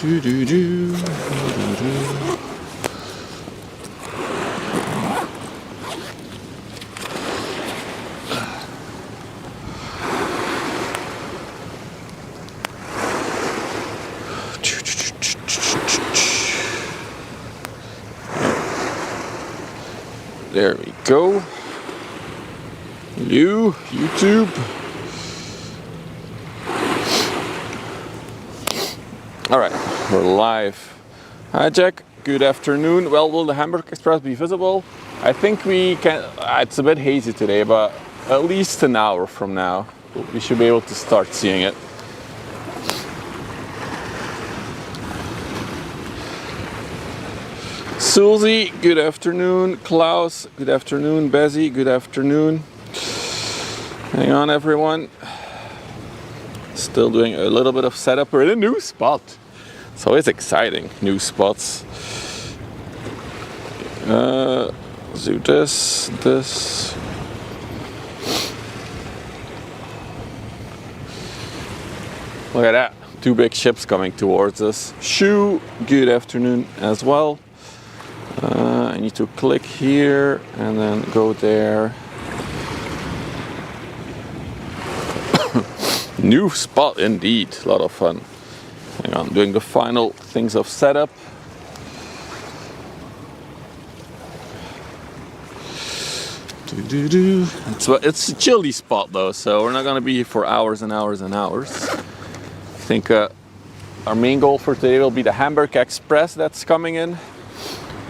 Do, do, do, do, do. There we go. YouTube. All right, we're live. Hi Jack, good afternoon. Well, will the Hamburg Express be visible? I think we can. It's a bit hazy today, but at least an hour from now, we should be able to start seeing it. Susie, good afternoon. Klaus, good afternoon. Bezzy, good afternoon. Hang on, everyone. Still doing a little bit of setup. We're in a new spot. It's always exciting, new spots. Do this. Look at that. Two big ships coming towards us. Shu, good afternoon as well. I need to click here and then go there. New spot indeed, a lot of fun. Hang on, doing the final things of setup. It's a chilly spot though, so we're not going to be here for hours and hours and hours. I think our main goal for today will be the Hamburg Express that's coming in,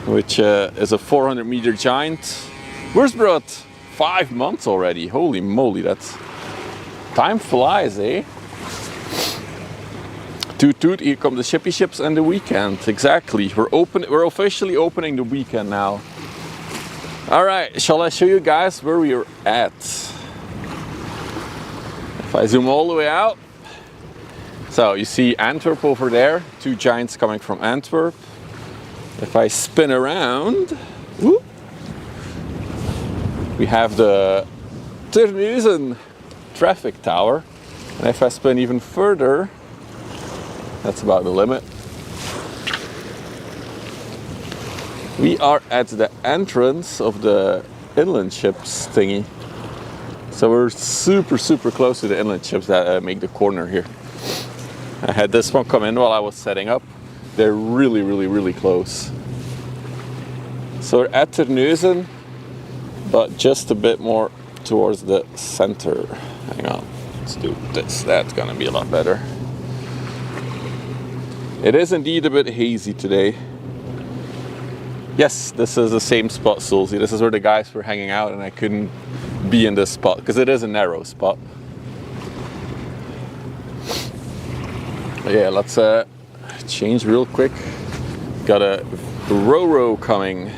which is a 400-meter giant. Where's brought 5 months already? Holy moly, that's time flies, eh? Toot toot, here come the shippy ships and the weekend. Exactly. We're officially opening the weekend now. All right, shall I show you guys where we are at? If I zoom all the way out. So you see Antwerp over there, two giants coming from Antwerp. If I spin around, whoop, we have the Terneuzen traffic tower. And if I spin even further, that's about the limit. We are at the entrance of the inland ships thingy. So we're super close to the inland ships that make the corner here. I had this one come in while I was setting up. They're really close. So we're at Terneuzen, but just a bit more towards the center. Hang on, let's do this. That's gonna be a lot better. It is indeed a bit hazy today. Yes, this is the same spot, Sulzy. This is where the guys were hanging out and I couldn't be in this spot because it is a narrow spot. But yeah, let's change real quick. Got a Ro-Ro coming.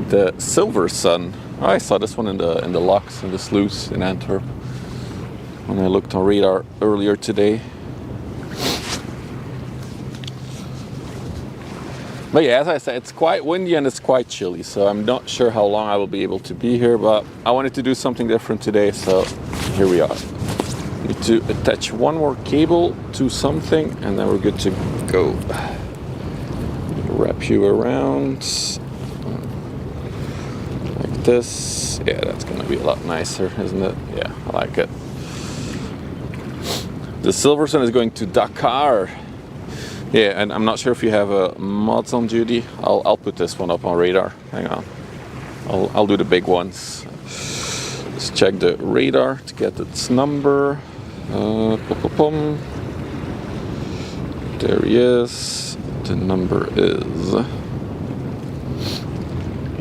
The Silver Sun. Oh, I saw this one in the locks, in the sluice in Antwerp when I looked on radar earlier today. But yeah, as I said, it's quite windy and it's quite chilly, so I'm not sure how long I will be able to be here, but I wanted to do something different today, so here we are. Need to attach one more cable to something and then we're good to go. Wrap you around like this. Yeah, that's gonna be a lot nicer, isn't it? Yeah, I like it. The Silver Sun is going to Dakar. Yeah, and I'm not sure if you have mods on duty. I'll put this one up on radar. Hang on. I'll do the big ones. Let's check the radar to get its number. There he is. The number is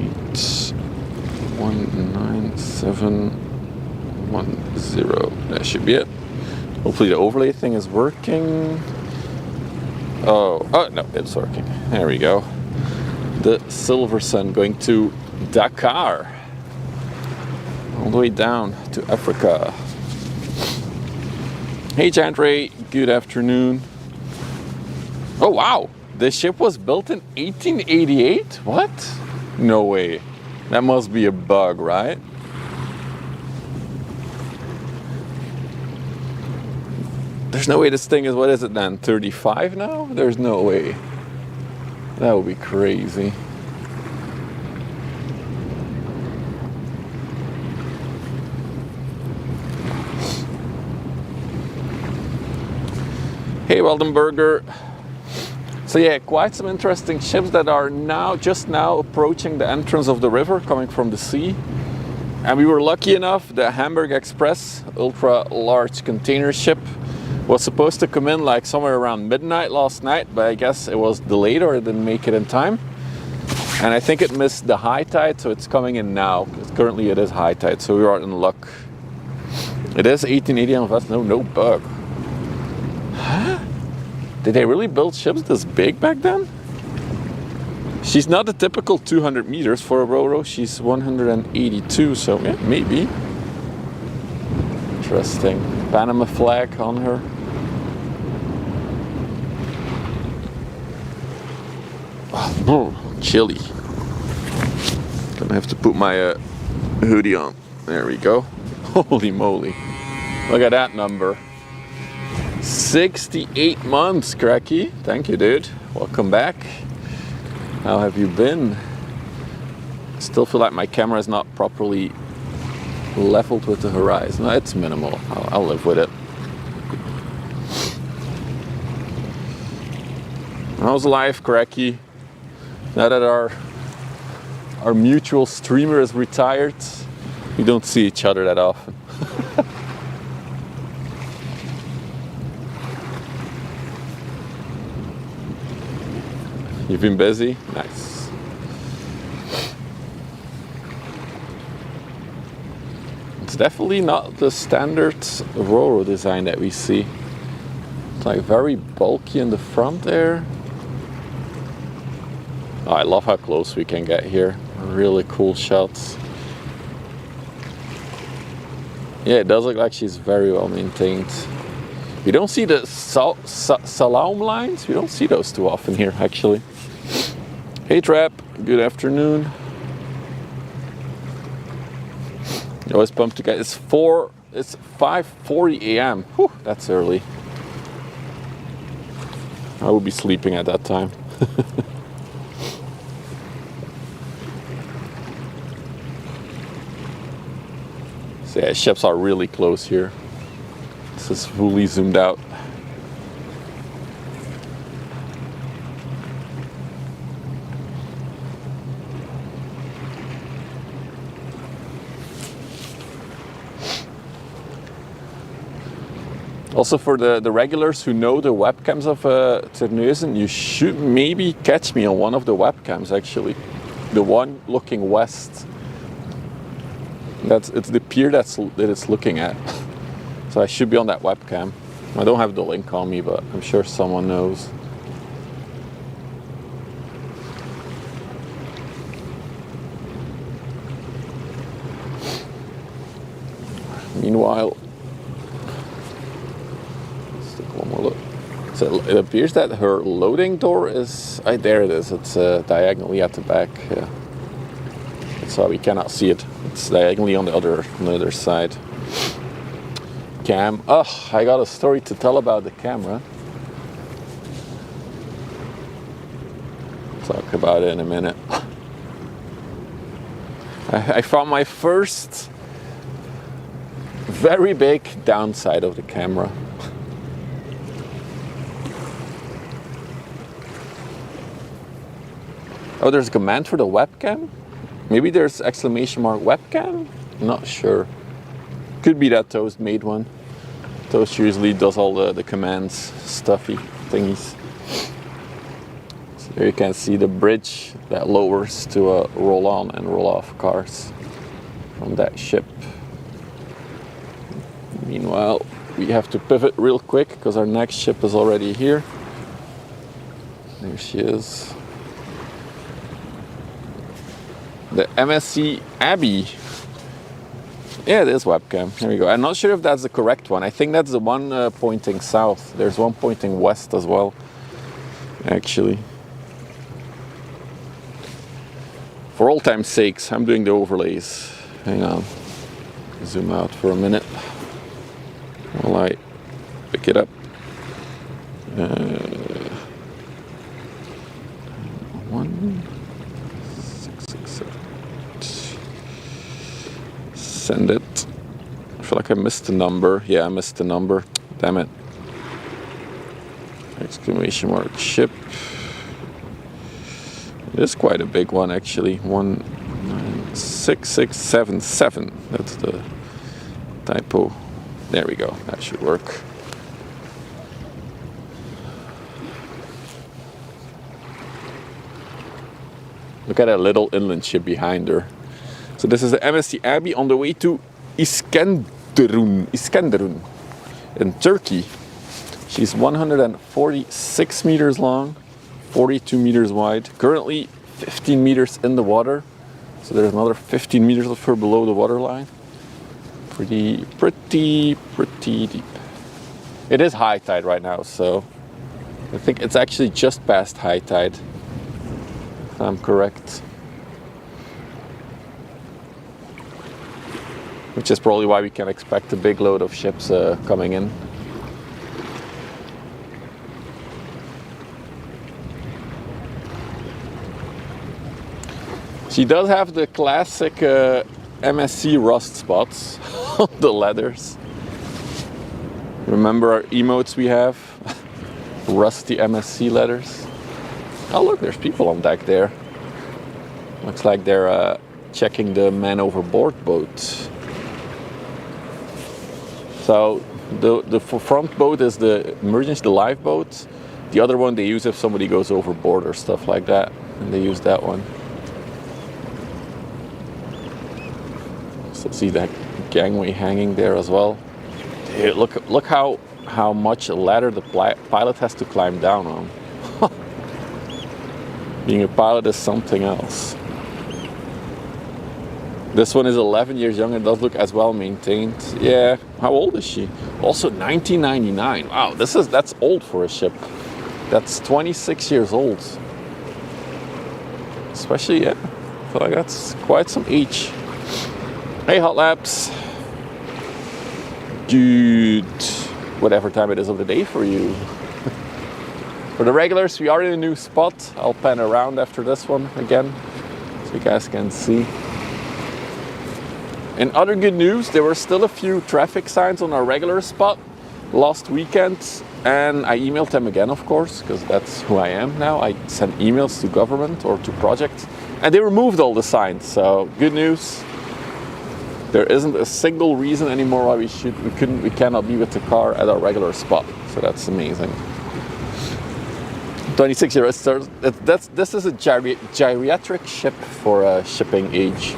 819710. That should be it. Hopefully the overlay thing is working. Oh no, it's working. There we go. The Silver Sun going to Dakar. All the way down to Africa. Hey Giant Ray, good afternoon. Oh wow, this ship was built in 1888? What? No way. That must be a bug, right? There's no way this thing is, what is it then, 35 now? There's no way. That would be crazy. Hey, Weldenburger. So yeah, quite some interesting ships that are just now approaching the entrance of the river, coming from the sea. And we were lucky enough, the Hamburg Express, ultra large container ship, was supposed to come in like somewhere around midnight last night, but I guess it was delayed or it didn't make it in time. And I think it missed the high tide, so it's coming in now. Currently it is high tide, so we are in luck. It is 1880 on vest, no bug. Huh? Did they really build ships this big back then? She's not the typical 200 meters for a Ro-Ro, she's 182, so yeah, maybe. Interesting. Panama flag on her. Oh, chilly. Gonna have to put my hoodie on. There we go. Holy moly. Look at that number. 68 months, Cracky. Thank you, dude. Welcome back. How have you been? Still feel like my camera is not properly leveled with the horizon. No, it's minimal. I'll live with it. How's life, Cracky? Now that our mutual streamer is retired, we don't see each other that often. You've been busy? Nice. It's definitely not the standard Ro-Ro design that we see. It's like very bulky in the front there. Oh, I love how close we can get here. Really cool shots. Yeah, it does look like she's very well maintained. We don't see the salam lines. We don't see those too often here, actually. Hey, Trap. Good afternoon. Always pumped to get. It's 5:40 a.m. Whew, that's early. I would be sleeping at that time. So yeah, ships are really close here. This is fully zoomed out. Also for the regulars who know the webcams of Terneuzen, you should maybe catch me on one of the webcams actually. The one looking west. It's the pier that it's looking at. So I should be on that webcam. I don't have the link on me, but I'm sure someone knows. Meanwhile, let's take one more look. So it appears that her loading door is, there it is, it's diagonally at the back. Yeah. That's why we cannot see it. It's diagonally on the other side. Cam. Oh, I got a story to tell about the camera. Talk about it in a minute. I found my first very big downside of the camera. Oh, there's a command for the webcam? Maybe there's exclamation mark webcam? Not sure. Could be that Toast made one. Toast usually does all the commands, stuffy thingies. So there you can see the bridge that lowers to roll on and roll off cars from that ship. Meanwhile, we have to pivot real quick because our next ship is already here. There she is. The MSC Abbey. Yeah, it is webcam. There we go. I'm not sure if that's the correct one. I think that's the one pointing south. There's one pointing west as well, actually. For all time's sakes, I'm doing the overlays. Hang on. Zoom out for a minute while I pick it up. 1, 6, 6, 7, 8. Send it. I feel like I missed the number. Yeah, I missed the number. Damn it. Exclamation mark ship. It is quite a big one actually. 19667. That's the typo. There we go. That should work. Look at that little inland ship behind her. So this is the MSC Abbey on the way to Iskenderun in Turkey. She's 146 meters long, 42 meters wide. Currently 15 meters in the water. So there's another 15 meters of her below the waterline. Pretty deep. It is high tide right now, so I think it's actually just past high tide, if I'm correct. Which is probably why we can expect a big load of ships coming in. She does have the classic MSC rust spots on the leathers. Remember our emotes we have? Rusty MSC leathers. Oh look, there's people on deck there. Looks like they're checking the man overboard boat. So the front boat is the emergency, the lifeboat. The other one they use if somebody goes overboard or stuff like that, and they use that one. So see that gangway hanging there as well. Dude, look how much a ladder the pilot has to climb down on. Being a pilot is something else. This one is 11 years young and does look as well maintained. Yeah, how old is she? Also 1999. Wow, that's old for a ship. That's 26 years old. Especially, yeah, I feel like that's quite some age. Hey, Hot Laps. Dude, whatever time it is of the day for you. For the regulars, we are in a new spot. I'll pan around after this one again, so you guys can see. In other good news, there were still a few traffic signs on our regular spot last weekend, and I emailed them again, of course, because that's who I am now. I send emails to government or to projects, and they removed all the signs. So good news. There isn't a single reason anymore why we cannot be with the car at our regular spot. So that's amazing. 26 years. This is a geriatric ship for shipping age.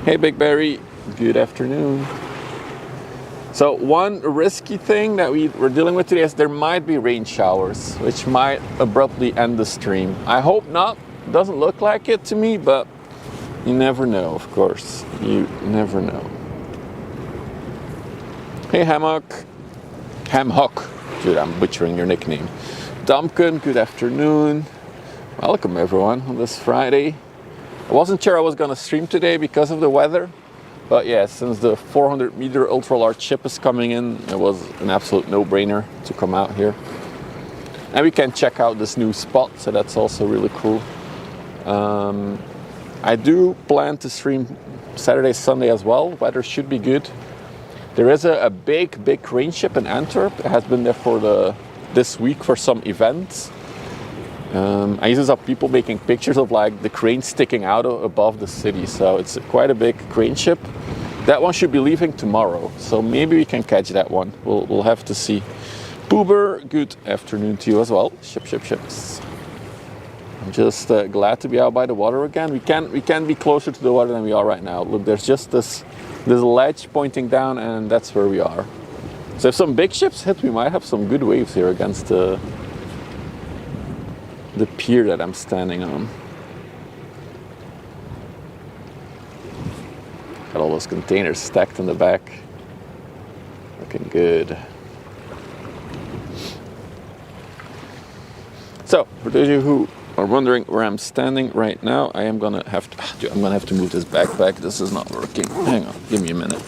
Hey, Big Barry. Good afternoon. So one risky thing that we're dealing with today is there might be rain showers, which might abruptly end the stream. I hope not. Doesn't look like it to me, but you never know, of course. You never know. Hey, Hammock. Dude, I'm butchering your nickname. Dumpkin, good afternoon. Welcome, everyone, on this Friday. I wasn't sure I was going to stream today because of the weather. But yeah, since the 400-meter ultra-large ship is coming in, it was an absolute no-brainer to come out here. And we can check out this new spot, so that's also really cool. I do plan to stream Saturday, Sunday as well. Weather should be good. There is a big crane ship in Antwerp. It has been there for this week for some events. I usually saw people making pictures of like the crane sticking out above the city. So it's quite a big crane ship. That one should be leaving tomorrow. So maybe we can catch that one. We'll have to see. Boober, good afternoon to you as well. Ships. I'm just glad to be out by the water again. We can be closer to the water than we are right now. Look, there's just this ledge pointing down, and that's where we are. So if some big ships hit, we might have some good waves here against the pier that I'm standing on. Got all those containers stacked in the back. Looking good. So, for those of you who are wondering where I'm standing right now, I'm gonna have to move this backpack. This is not working. Hang on, give me a minute.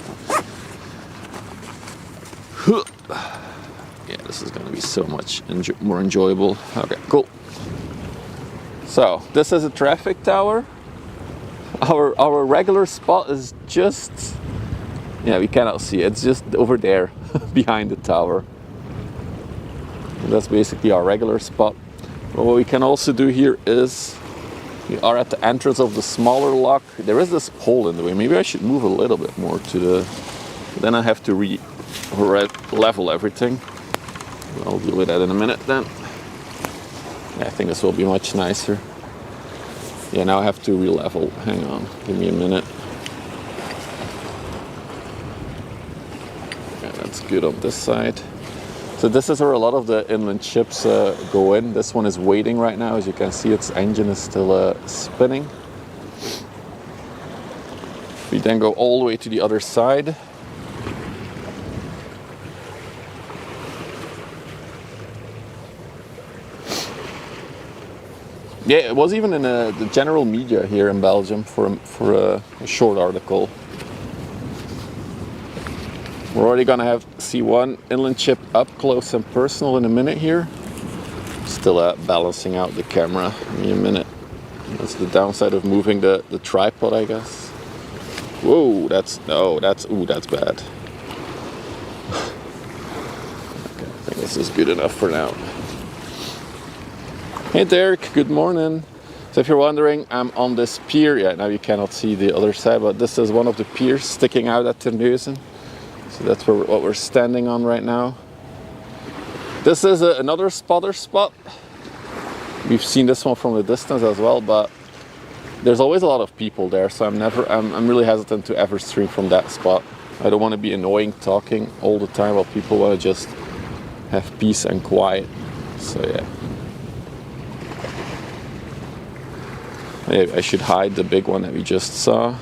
Yeah, this is gonna be so much more enjoyable. Okay, cool. So this is a traffic tower. Our regular spot is just, yeah, we cannot see it. It's just over there behind the tower. And that's basically our regular spot. But what we can also do here is we are at the entrance of the smaller lock. There is this pole in the way. Maybe I should move a little bit more to the, then I have to level everything. I'll deal with that in a minute then. Yeah, I think this will be much nicer. Yeah, now I have to re-level. Hang on, give me a minute. Yeah, that's good on this side. So this is where a lot of the inland ships go in. This one is waiting right now. As you can see, its engine is still spinning. We then go all the way to the other side. Yeah, it was even in the general media here in Belgium for a short article. We're already gonna see one inland ship up close and personal in a minute here. Still balancing out the camera. Give me a minute. That's the downside of moving the tripod, I guess. Whoa, that's bad. Okay, I think this is good enough for now. Hey Derek, good morning. So if you're wondering, I'm on this pier. Yeah, now you cannot see the other side, but this is one of the piers sticking out at Terneuzen. So that's what we're standing on right now. This is another spotter spot. We've seen this one from a distance as well, but there's always a lot of people there, so I'm really hesitant to ever stream from that spot. I don't want to be annoying talking all the time while people want to just have peace and quiet. So yeah. Maybe I should hide the big one that we just saw.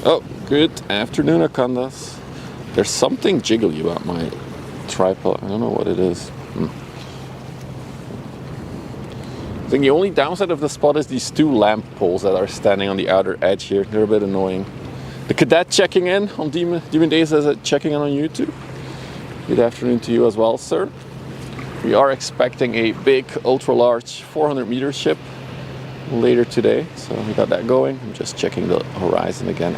Oh, good afternoon, Akandas. There's something jiggly about my tripod. I don't know what it is. I think the only downside of the spot is these two lamp poles that are standing on the outer edge here. They're a bit annoying. The cadet checking in on Demon Days as checking in on YouTube. Good afternoon to you as well, sir. We are expecting a big, ultra-large 400-meter ship later today, so we got that going. I'm just checking the horizon again.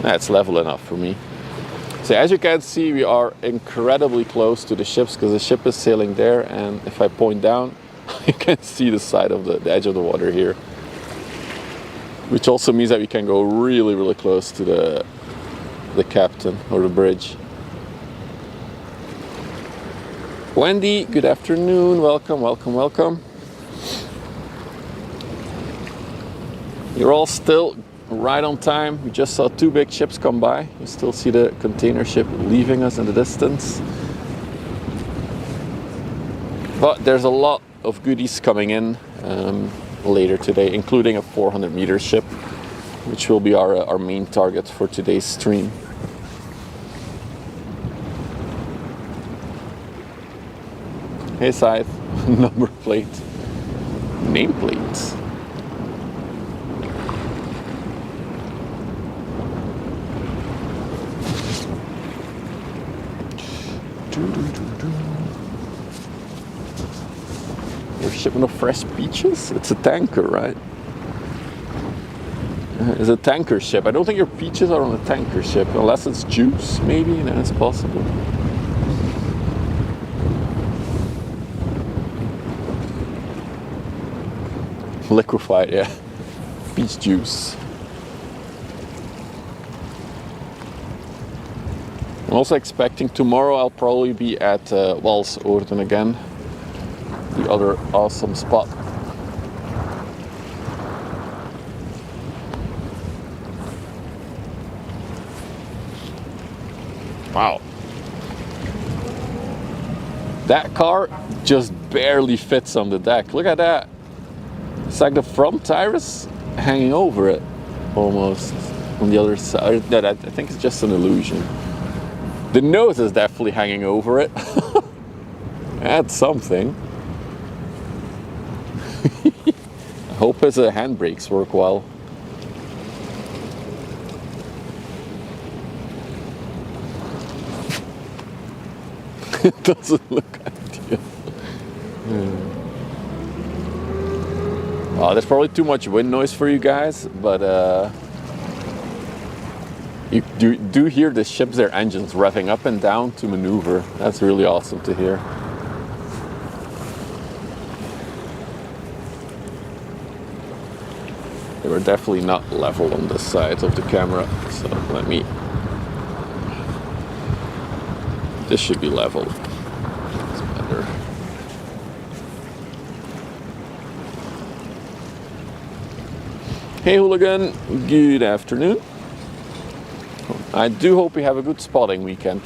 That's level enough for me. So as you can see, we are incredibly close to the ships because the ship is sailing there, and if I point down, you can see the side of the edge of the water here. Which also means that we can go really, really close to the captain or the bridge. Wendy, good afternoon. Welcome, welcome, welcome. You're all still right on time. We just saw two big ships come by. You still see the container ship leaving us in the distance. But there's a lot of goodies coming in later today, including a 400-meter ship, which will be our main target for today's stream. Hey Scythe, number plate, nameplate. You're shipping of fresh peaches? It's a tanker, right? It's a tanker ship. I don't think your peaches are on a tanker ship, unless it's juice, maybe, then it's possible. Liquefied, yeah. Peach juice. I'm also expecting tomorrow I'll probably be at Walsoorden again. The other awesome spot. Wow. That car just barely fits on the deck. Look at that. It's like the front tire is hanging over it, almost, on the other side. I think it's just an illusion. The nose is definitely hanging over it. That's something. Hope his handbrakes work well. It doesn't look ideal. Oh, there's probably too much wind noise for you guys, but you do hear the ships, their engines revving up and down to maneuver. That's really awesome to hear. They were definitely not level on this side of the camera, so let me... This should be level. It's better. Hey hooligan, good afternoon. I do hope you have a good spotting weekend.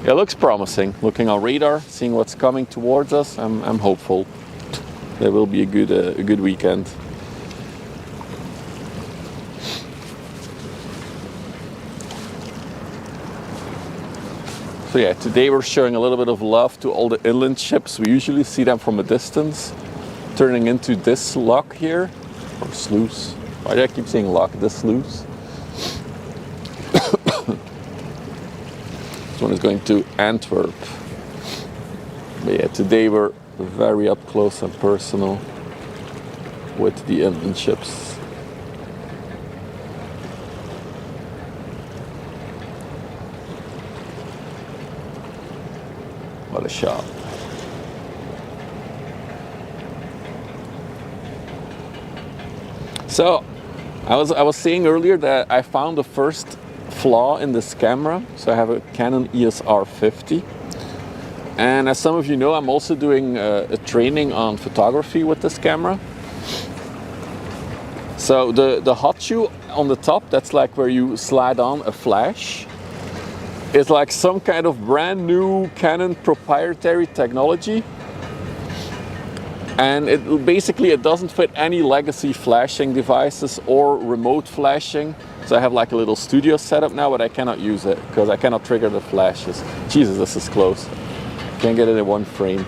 It looks promising. Looking on radar, seeing what's coming towards us, I'm hopeful. There will be a good weekend. So yeah, today we're showing a little bit of love to all the inland ships. We usually see them from a distance, turning into this lock here, or sluice. Why do I keep saying lock? This sluice. This one is going to Antwerp. But yeah, today we're very up close and personal with the inland ships. What a shot. So, I was saying earlier that I found the first flaw in this camera. So I have a Canon EOS R50. And as some of you know, I'm also doing a training on photography with this camera. So the hot shoe on the top, that's like where you slide on a flash. It's like some kind of brand new Canon proprietary technology, and it doesn't fit any legacy flashing devices or remote flashing. So I have like a little studio setup now, but I cannot use it because I cannot trigger the flashes. Jesus, this is close. Can't get it in one frame.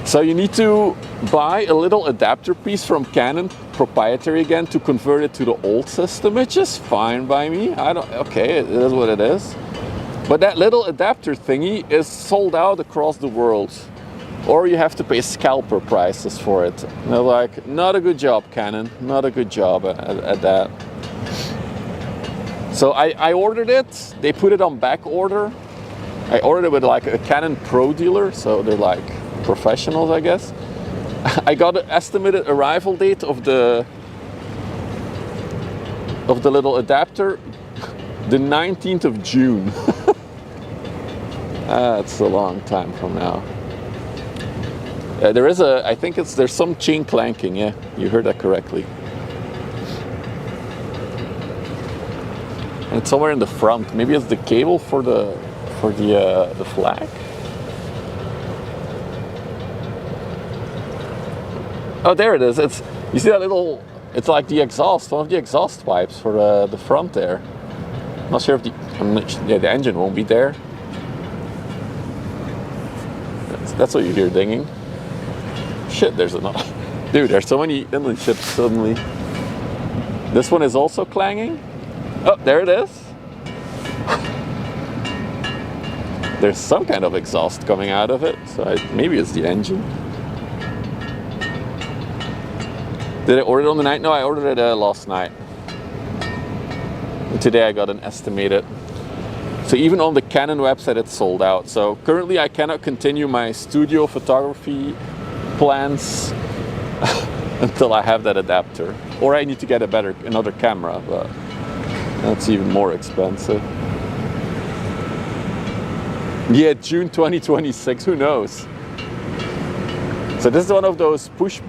So you need to buy a little adapter piece from Canon, proprietary again, to convert it to the old system, which is fine by me. Okay, it is what it is. But that little adapter thingy is sold out across the world. Or you have to pay scalper prices for it. And they're like, not a good job, Canon, not a good job at that. So I ordered it, they put it on back order. I ordered it with like a Canon Pro dealer, so they're like professionals, I guess. I got an estimated arrival date of the little adapter, the 19th of June. That's a long time from now. I think there's some chain clanking. Yeah, you heard that correctly. And it's somewhere in the front. Maybe it's the cable for the flag. Oh, there it is. You see that little? It's like the exhaust, one of the exhaust pipes for the front there. I'm not sure if the engine won't be there. That's what you hear dinging. Shit, there's another. Dude, there's so many inland ships suddenly. This one is also clanging. Oh, there it is. There's some kind of exhaust coming out of it, so maybe it's the engine. Did I order it on the night? No, I ordered it last night. And today I got an estimated. So even on the Canon website it's sold out. So currently I cannot continue my studio photography plans until I have that adapter. Or I need to get another camera, but that's even more expensive. Yeah, June 2026, who knows? So this is one of those push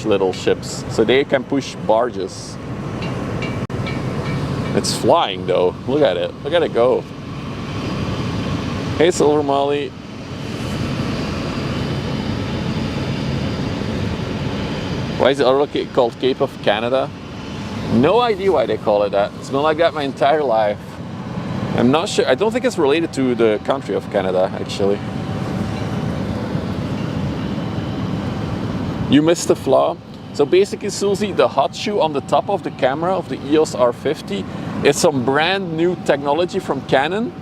little ships, so they can push barges. It's flying though. Look at it go. Hey Silver Molly. Why is it called Cape of Canada? No idea why they call it that. It's been like that my entire life. I'm not sure. I don't think it's related to the country of Canada, actually. You missed the flaw. So basically, Susie, the hot shoe on the top of the camera of the EOS R50 is some brand new technology from Canon,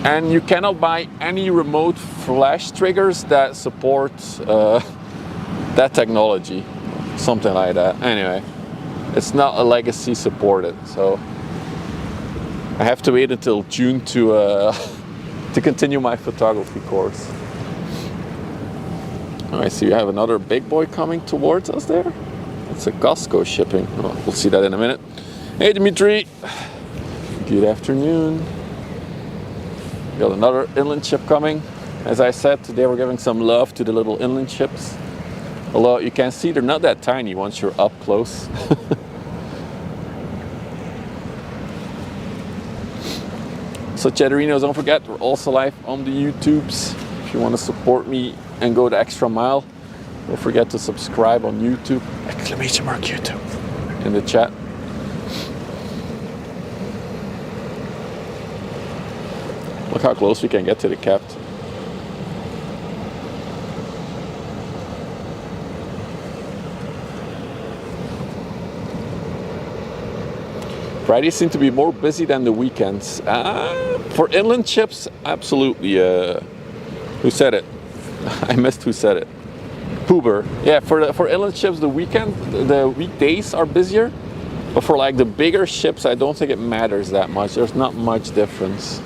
and you cannot buy any remote flash triggers that support that technology, something like that. Anyway, it's not a legacy supported, so I have to wait until June to continue my photography course. Oh, I see you have another big boy coming towards us there. It's a Costco shipping. Oh, we'll see that in a minute. Hey, Dimitri. Good afternoon. Got another inland ship coming. As I said, today we're giving some love to the little inland ships. Although you can see they're not that tiny once you're up close. So Chederinos, don't forget, we're also live on the YouTubes. If you want to support me and go the extra mile, don't forget to subscribe on YouTube. Exclamation mark YouTube in the chat. Look how close we can get to the captain. Fridays seem to be more busy than the weekends. For inland ships, absolutely. Who said it? I missed who said it. Huber. Yeah, for inland ships, the weekdays are busier. But for like the bigger ships, I don't think it matters that much. There's not much difference.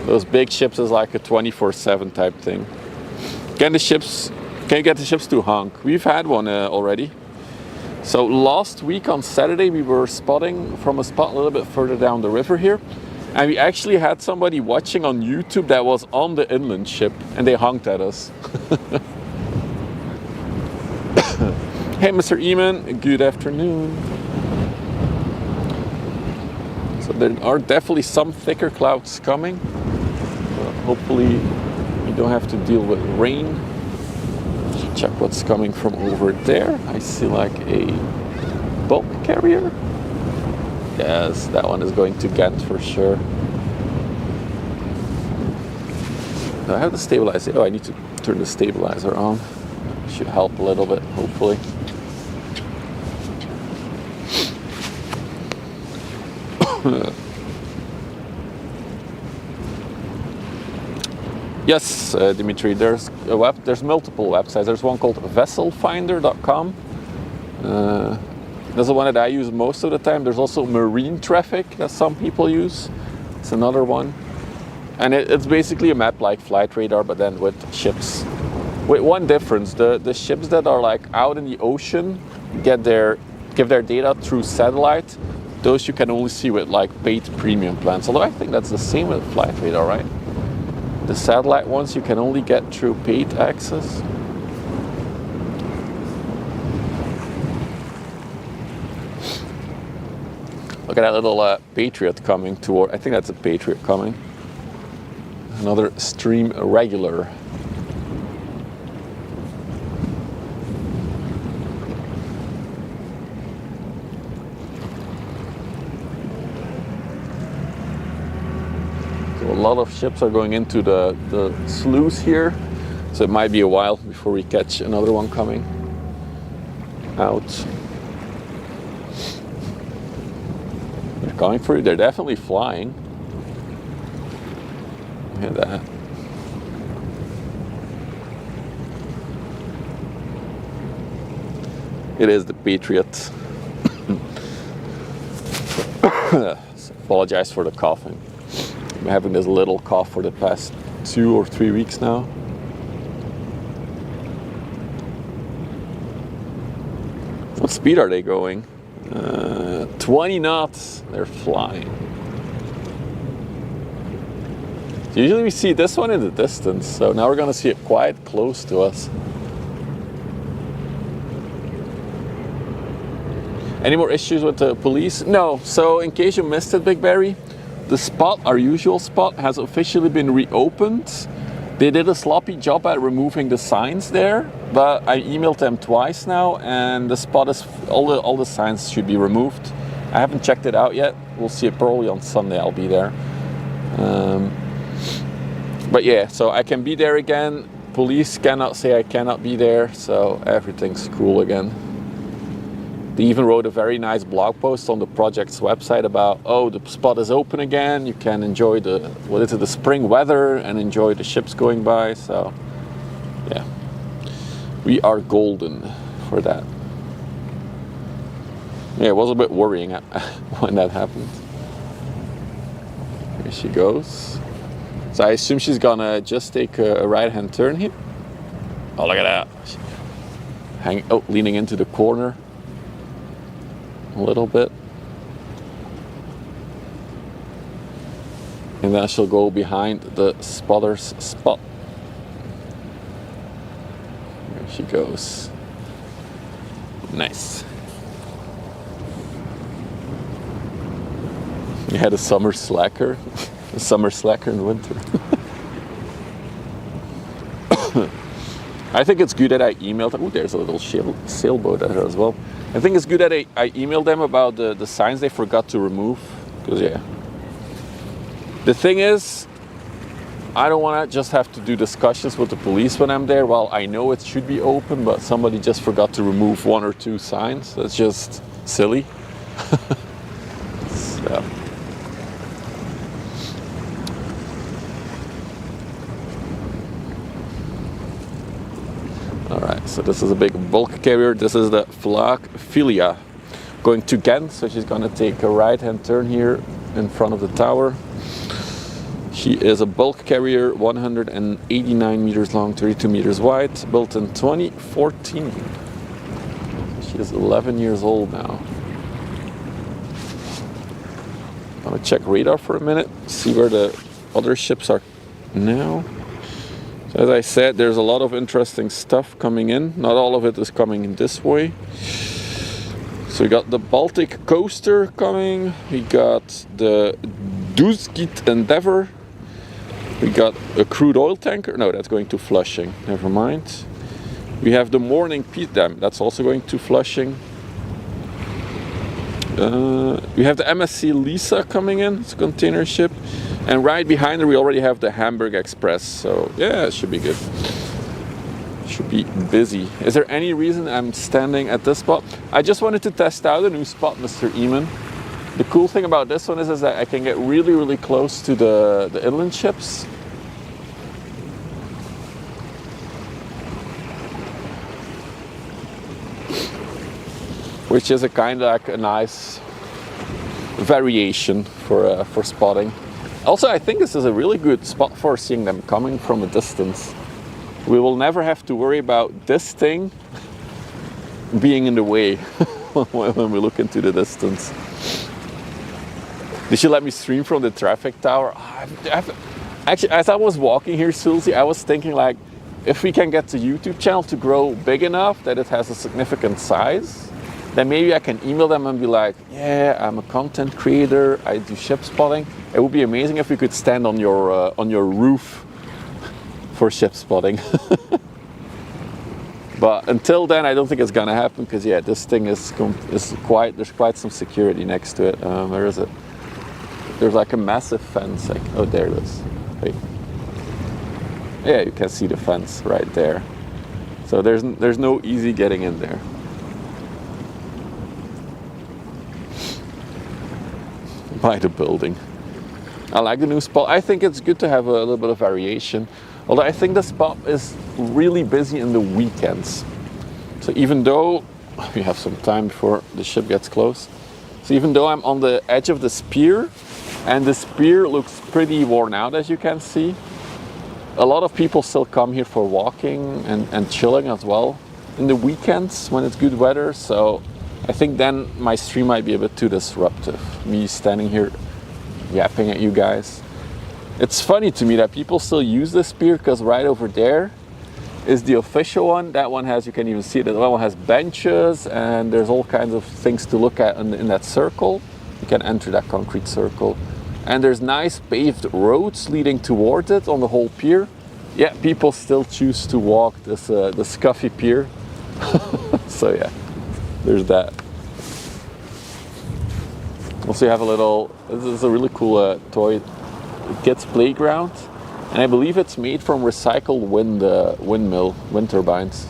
Those big ships is like a 24/7 type thing. Can you get the ships to honk? We've had one already. So last week on Saturday, we were spotting from a spot a little bit further down the river here. And we actually had somebody watching on YouTube that was on the inland ship, and they honked at us. Hey, Mr. Eamon, good afternoon. So there are definitely some thicker clouds coming. Hopefully we don't have to deal with rain. Check what's coming from over there. I see like a bulk carrier. Yes, that one is going to Ghent for sure. I have the stabilizer. Oh, I need to turn the stabilizer on. Should help a little bit, hopefully. Yes, Dimitri, there's multiple websites. There's one called vesselfinder.com. That's the one that I use most of the time. There's also Marine Traffic that some people use. It's another one. And it's basically a map like Flight Radar, but then with ships. With one difference, the ships that are like out in the ocean give their data through satellite. Those you can only see with like paid premium plans. Although I think that's the same with Flight Radar, right? The satellite ones you can only get through paid access. Look at that little Patriot coming toward. I think that's a Patriot coming. Another stream regular. A lot of ships are going into the sluice here, so it might be a while before we catch another one coming out. They're coming for you. They're definitely flying. Look at that. It is the Patriot. Apologize for the coughing. I'm having this little cough for the past 2 or 3 weeks now. What speed are they going? 20 knots. They're flying. Usually we see this one in the distance, so now we're going to see it quite close to us. Any more issues with the police? No. So in case you missed it, Big Barry, the spot, our usual spot, has officially been reopened. They did a sloppy job at removing the signs there, but I emailed them twice now, and the spot is all the signs should be removed. I haven't checked it out yet. We'll see it probably on Sunday. I'll be there. But yeah, so I can be there again. police cannot say I cannot be there, so everything's cool again. They even wrote a very nice blog post on the project's website about, oh, the spot is open again, you can enjoy the spring weather and enjoy the ships going by, so yeah. We are golden for that. Yeah, it was a bit worrying when that happened. Here she goes. So I assume she's gonna just take a right-hand turn here. Oh, look at that. Leaning into the corner a little bit. And then she'll go behind the spotter's spot. There she goes. Nice. You had a summer slacker. A summer slacker in winter. I think it's good that I emailed them. Oh, there's a little sailboat there as well. I think it's good that I emailed them about the signs they forgot to remove. Because, yeah. The thing is, I don't want to just have to do discussions with the police when I'm there. Well, I know it should be open, but somebody just forgot to remove 1 or 2 signs. That's just silly. So. Alright, so this is a big bulk carrier. This is the Flag Filia going to Ghent. So she's going to take a right-hand turn here in front of the tower. She is a bulk carrier, 189 meters long, 32 meters wide, built in 2014. She is 11 years old now. I'm going to check radar for a minute, see where the other ships are now. So as I said, there's a lot of interesting stuff coming in. Not all of it is coming in this way. So we got the Baltic Coaster coming. We got the Duzgit Endeavour. We got a crude oil tanker. No, that's going to Flushing. Never mind. We have the Morning Peace Dam. That's also going to Flushing. We have the MSC Lisa coming in. It's a container ship. And right behind her we already have the Hamburg Express. So yeah, it should be good. Should be busy. Is there any reason I'm standing at this spot? I just wanted to test out a new spot, Mr. Eamon. The cool thing about this one is that I can get really, really close to the inland ships. Which is a kind of like a nice variation for spotting. Also, I think this is a really good spot for seeing them coming from a distance. We will never have to worry about this thing being in the way when we look into the distance. Did you let me stream from the traffic tower? Actually, as I was walking here, Susie, I was thinking like, if we can get the YouTube channel to grow big enough that it has a significant size, then maybe I can email them and be like, yeah, I'm a content creator, I do ship spotting. It would be amazing if we could stand on your roof for ship spotting. But until then, I don't think it's gonna happen because yeah, this thing is there's quite some security next to it. Where is it? There's like a massive fence. Like, oh, there it is. Wait. Yeah, you can see the fence right there. So there's no easy getting in there. By the building. I like the new spot. I think it's good to have a little bit of variation. Although I think the spot is really busy in the weekends. So even though we have some time before the ship gets close. So even though I'm on the edge of the spear, and the spear looks pretty worn out as you can see, a lot of people still come here for walking and chilling as well in the weekends when it's good weather. So I think then my stream might be a bit too disruptive. Me standing here yapping at you guys. It's funny to me that people still use the spear because right over there is the official one. That one has, you can even see it, that one has benches and there's all kinds of things to look at in that circle. You can enter that concrete circle. And there's nice paved roads leading towards it on the whole pier. Yeah, people still choose to walk this the scuffy pier. So yeah. There's that. Also, you have a little. This is a really cool toy kids playground, And I believe it's made from recycled wind turbines.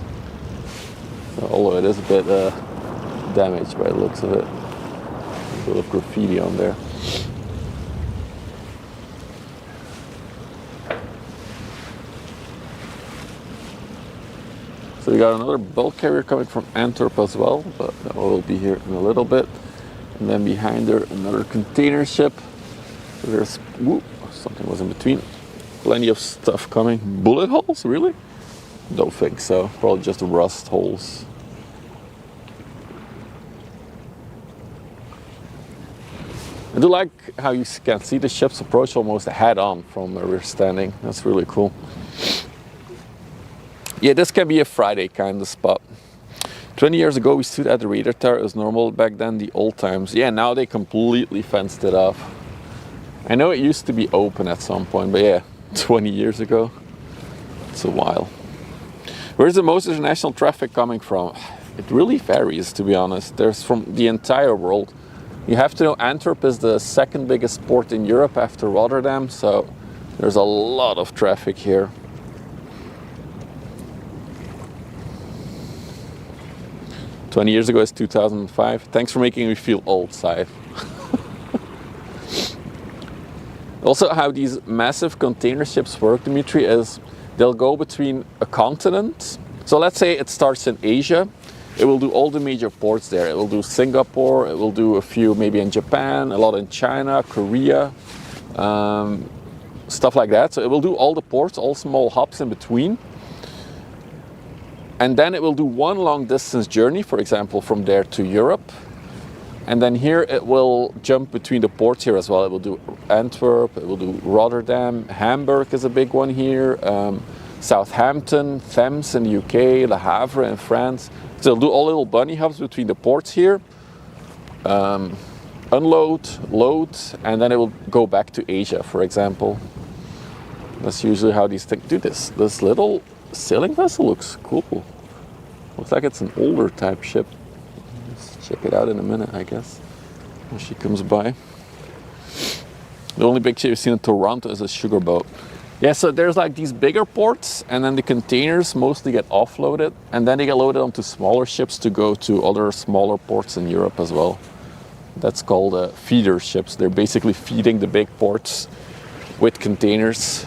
So, although it is a bit damaged by the looks of it. A bit of graffiti on there. So we got another bulk carrier coming from Antwerp as well, but that will be here in a little bit. And then behind there, another container ship. So there's, something was in between. Plenty of stuff coming. Bullet holes, really? Don't think so. Probably just rust holes. I do like how you can see the ships approach almost head on from where we're standing. That's really cool. Yeah, this can be a Friday kind of spot. 20 years ago, we stood at the radar tower. It was normal back then, the old times. Yeah, now they completely fenced it off. I know it used to be open at some point, but yeah, 20 years ago, it's a while. Where's the most international traffic coming from? It really varies, to be honest. There's from the entire world. You have to know Antwerp is the second biggest port in Europe after Rotterdam, so there's a lot of traffic here. 20 years ago is 2005. Thanks for making me feel old, Saif. Also, how these massive container ships work, Dimitri, is they'll go between a continent. So let's say it starts in Asia. It will do all the major ports there. It will do Singapore. It will do a few maybe in Japan, a lot in China, Korea, stuff like that. So it will do all the ports, all small hubs in between. And then it will do one long distance journey, for example, from there to Europe. And then here it will jump between the ports here as well. It will do Antwerp, it will do Rotterdam, Hamburg is a big one here, Southampton, Thames in the UK, Le Havre in France. So it'll do all little bunny hubs between the ports here, unload, load, and then it will go back to Asia, for example. That's usually how these things do this. This little sailing vessel looks cool. Looks like it's an older type ship. Let's check it out in a minute, I guess, when she comes by. The only big ship you've seen in Toronto is a sugar boat. Yeah, so there's like these bigger ports, and then the containers mostly get offloaded, and then they get loaded onto smaller ships to go to other smaller ports in Europe as well. That's called feeder ships. They're basically feeding the big ports with containers.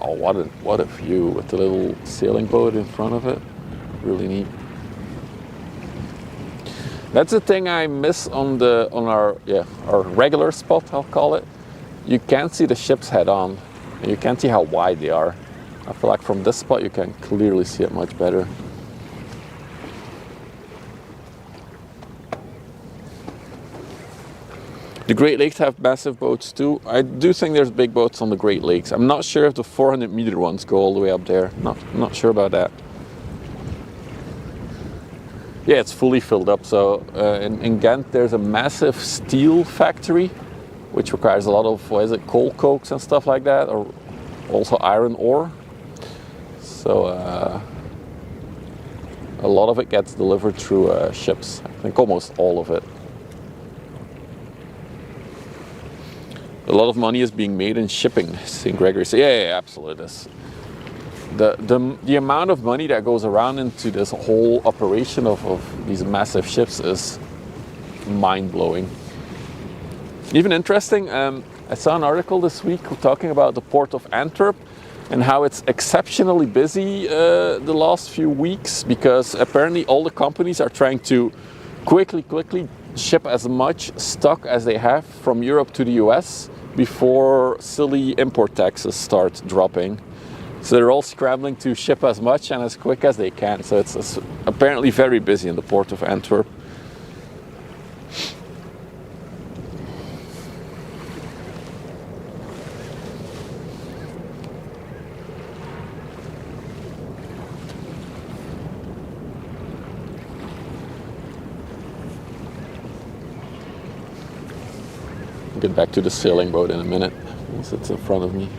Oh, what a view with the little sailing boat in front of it. Really neat. That's the thing I miss on our regular spot, I'll call it. You can't see the ships head on, and you can't see how wide they are. I feel like from this spot you can clearly see it much better. The Great Lakes have massive boats too. I do think there's big boats on the Great Lakes. I'm not sure if the 400-meter ones go all the way up there. Not sure about that. Yeah, it's fully filled up. So in Ghent there's a massive steel factory, which requires a lot of, coal cokes and stuff like that, or also iron ore. So a lot of it gets delivered through ships. I think almost all of it. A lot of money is being made in shipping, St. Gregory said. Yeah, absolutely. The amount of money that goes around into this whole operation of these massive ships is mind-blowing. Even interesting, I saw an article this week talking about the port of Antwerp and how it's exceptionally busy the last few weeks, because apparently all the companies are trying to quickly ship as much stock as they have from Europe to the US before silly import taxes start dropping. So they're all scrambling to ship as much and as quick as they can. So it's apparently very busy in the port of Antwerp. Get back to the sailing boat in a minute once it's in front of me.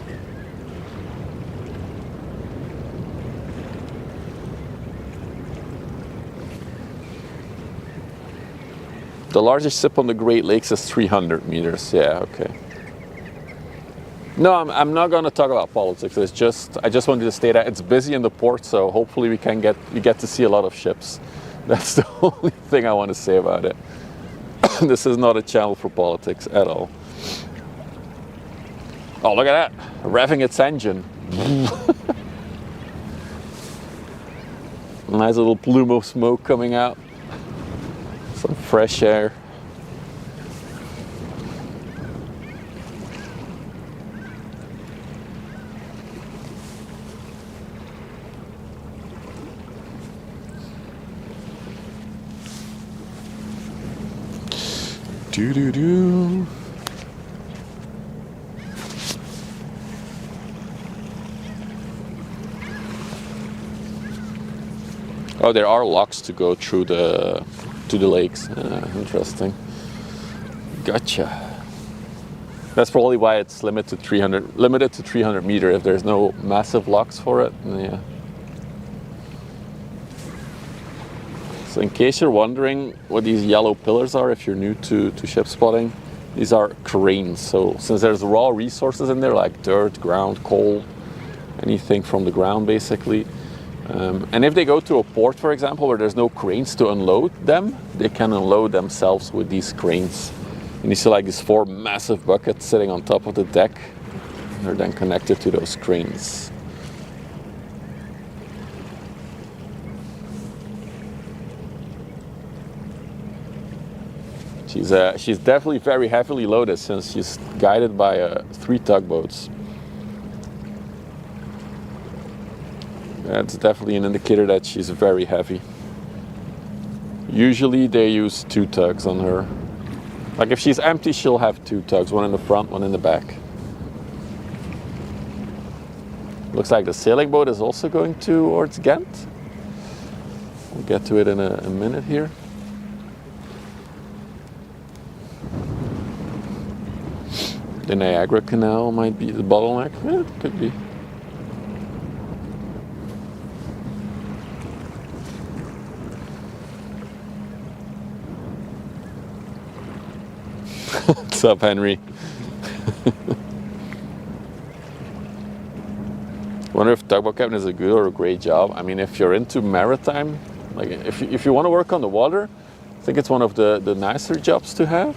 The largest ship on the Great Lakes is 300 meters. Yeah, okay. No, I'm not going to talk about politics. I just wanted to state that it's busy in the port, so hopefully we get to see a lot of ships. That's the only thing I want to say about it. This is not a channel for politics at all. Oh, look at that, revving its engine. Nice little plume of smoke coming out. Some fresh air. Do do do. Oh, there are locks to go through to the lakes. Interesting. Gotcha. That's probably why it's limited to 300 meter. If there's no massive locks for it, yeah. So in case you're wondering what these yellow pillars are, if you're new to ship spotting, these are cranes. So since there's raw resources in there, like dirt, ground, coal, anything from the ground basically. And if they go to a port, for example, where there's no cranes to unload them, they can unload themselves with these cranes. And you see like these 4 massive buckets sitting on top of the deck. They're then connected to those cranes. She's definitely very heavily loaded since she's guided by 3 tugboats. That's definitely an indicator that she's very heavy. Usually they use 2 tugs on her. Like if she's empty, she'll have 2 tugs, one in the front, one in the back. Looks like the sailing boat is also going towards Ghent. We'll get to it in a minute here. The Niagara Canal might be the bottleneck. Yeah, it could be. What's up, Henry? Wonder if tugboat captain is a good or a great job. I mean, if you're into maritime, like if you want to work on the water, I think it's one of the nicer jobs to have.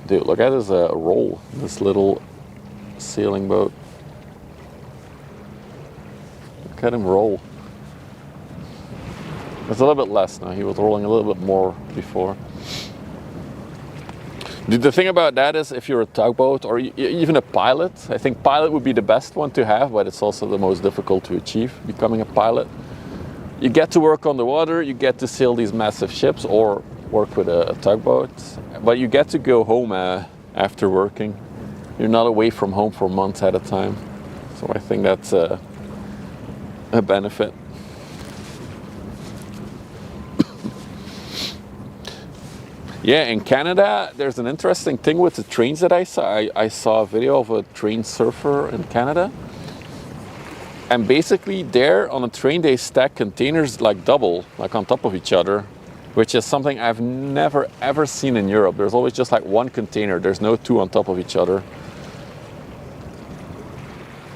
Dude, look at this roll, this little sailing boat. Look at him roll. It's a little bit less now. He was rolling a little bit more before. The thing about that is if you're a tugboat or even a pilot, I think pilot would be the best one to have, but it's also the most difficult to achieve, becoming a pilot. You get to work on the water, you get to sail these massive ships or work with a tugboat, but you get to go home after working. You're not away from home for months at a time. So I think that's a benefit. Yeah, in Canada, there's an interesting thing with the trains that I saw. I saw a video of a train surfer in Canada. And basically there on a train, they stack containers like double, like on top of each other, which is something I've never ever seen in Europe. There's always just like one container. There's no 2 on top of each other.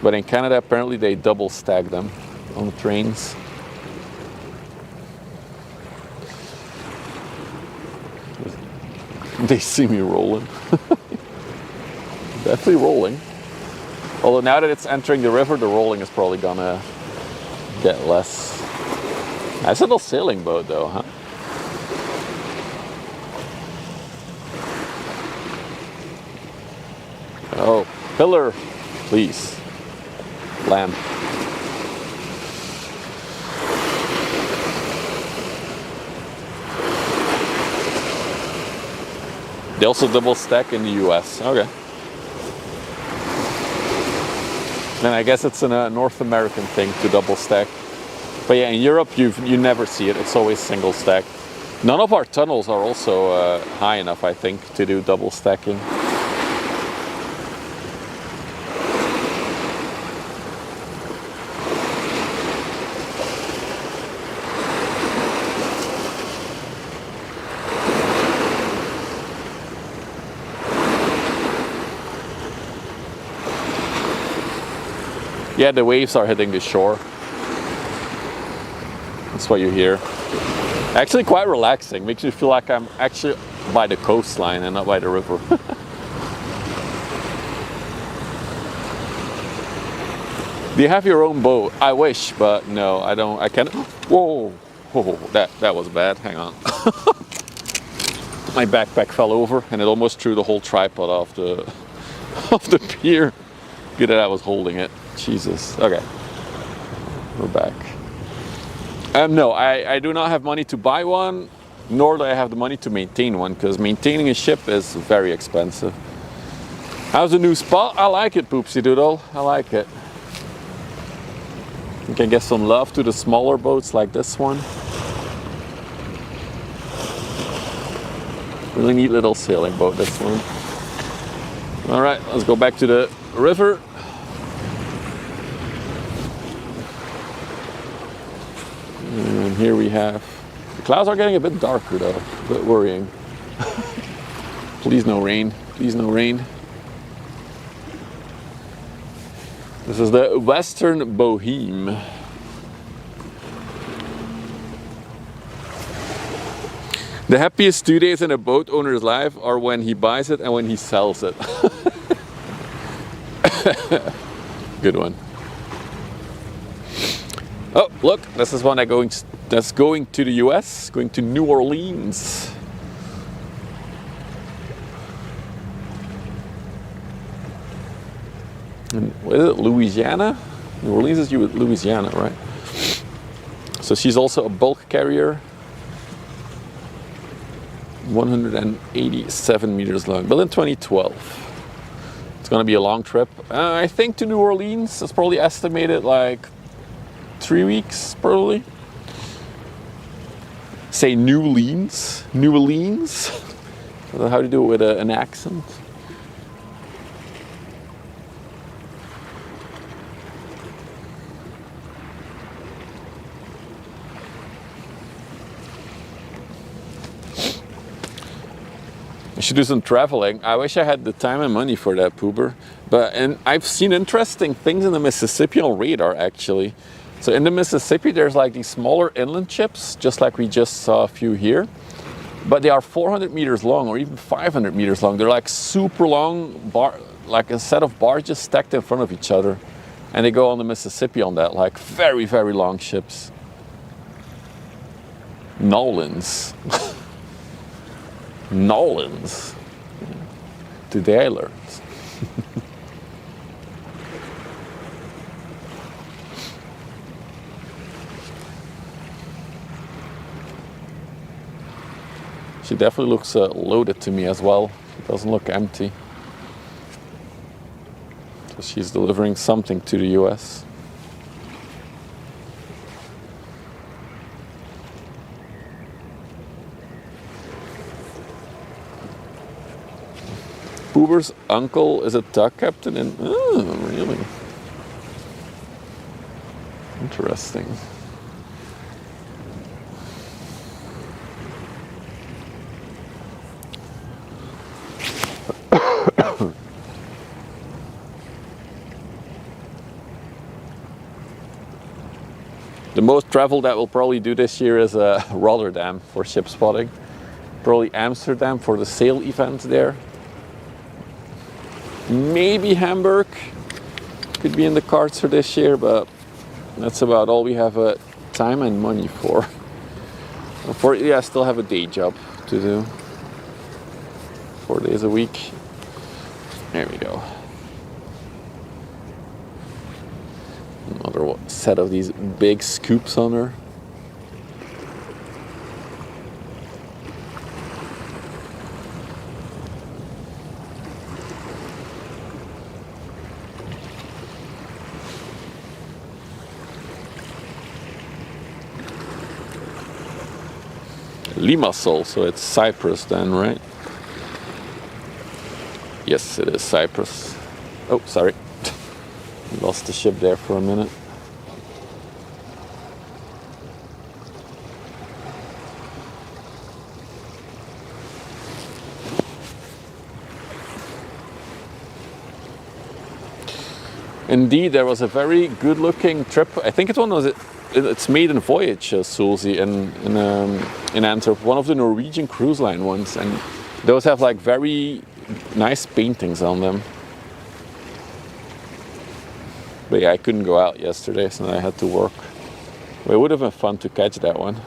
But in Canada, apparently they double stack them on the trains. They see me rolling. Definitely rolling. Although now that it's entering the river, the rolling is probably gonna get less. Nice little sailing boat though, huh? Oh, pillar, please. Lamp. They also double stack in the US. Okay. Then I guess it's a North American thing to double stack. But yeah, in Europe you never see it. It's always single stack. None of our tunnels are also high enough, I think, to do double stacking. Yeah, the waves are hitting the shore. That's what you hear. Actually quite relaxing. Makes you feel like I'm actually by the coastline and not by the river. Do you have your own boat? I wish, but no, I don't. I can't. Whoa, whoa, that was bad. Hang on. My backpack fell over and it almost threw the whole tripod off the pier. Good that I was holding it. Jesus. Okay, we're back. No, I do not have money to buy one, nor do I have the money to maintain one, because maintaining a ship is very expensive. How's the new spot? I like it, Poopsie Doodle. I like it. You can get some love to the smaller boats like this one. Really neat little sailing boat, this one. All right, let's go back to the river. And here we have, the clouds are getting a bit darker though, a bit worrying. Please no rain, please no rain. This is the Western Boheme. The happiest 2 days in a boat owner's life are when he buys it and when he sells it. Good one. Oh, look, this is one that's going to the US, going to New Orleans. And what is it, Louisiana? New Orleans is Louisiana, right? So she's also a bulk carrier. 187 meters long, built in 2012. It's gonna be a long trip. I think to New Orleans, it's probably estimated like 3 weeks, probably. Say New Orleans. New Orleans. I don't know how to do it with an accent. I should do some traveling. I wish I had the time and money for that, Poober. And I've seen interesting things in the Mississippi on radar, actually. So in the Mississippi, there's like these smaller inland ships, just like we just saw a few here. But they are 400 meters long or even 500 meters long. They're like super long, like a set of barges stacked in front of each other. And they go on the Mississippi on that, like very, very long ships. Nolans. Nolans. Today I learned. She definitely looks loaded to me as well. She doesn't look empty. So she's delivering something to the US. Poober's uncle is a tug captain in... Oh, really? Interesting. The most travel that we'll probably do this year is Rotterdam for ship spotting. Probably Amsterdam for the sail event there. Maybe Hamburg could be in the cards for this year, but that's about all we have time and money for. Unfortunately, I still have a day job to do. 4 days a week. There we go. Another set of these big scoops on her. Limassol, so it's Cyprus then, right? Yes, it is Cyprus. Oh, sorry. Lost the ship there for a minute. Indeed, there was a very good-looking trip. I think it's maiden voyage, Sulzy, in Antwerp, one of the Norwegian cruise line ones, and those have like very nice paintings on them. But yeah, I couldn't go out yesterday, so I had to work. But it would have been fun to catch that one.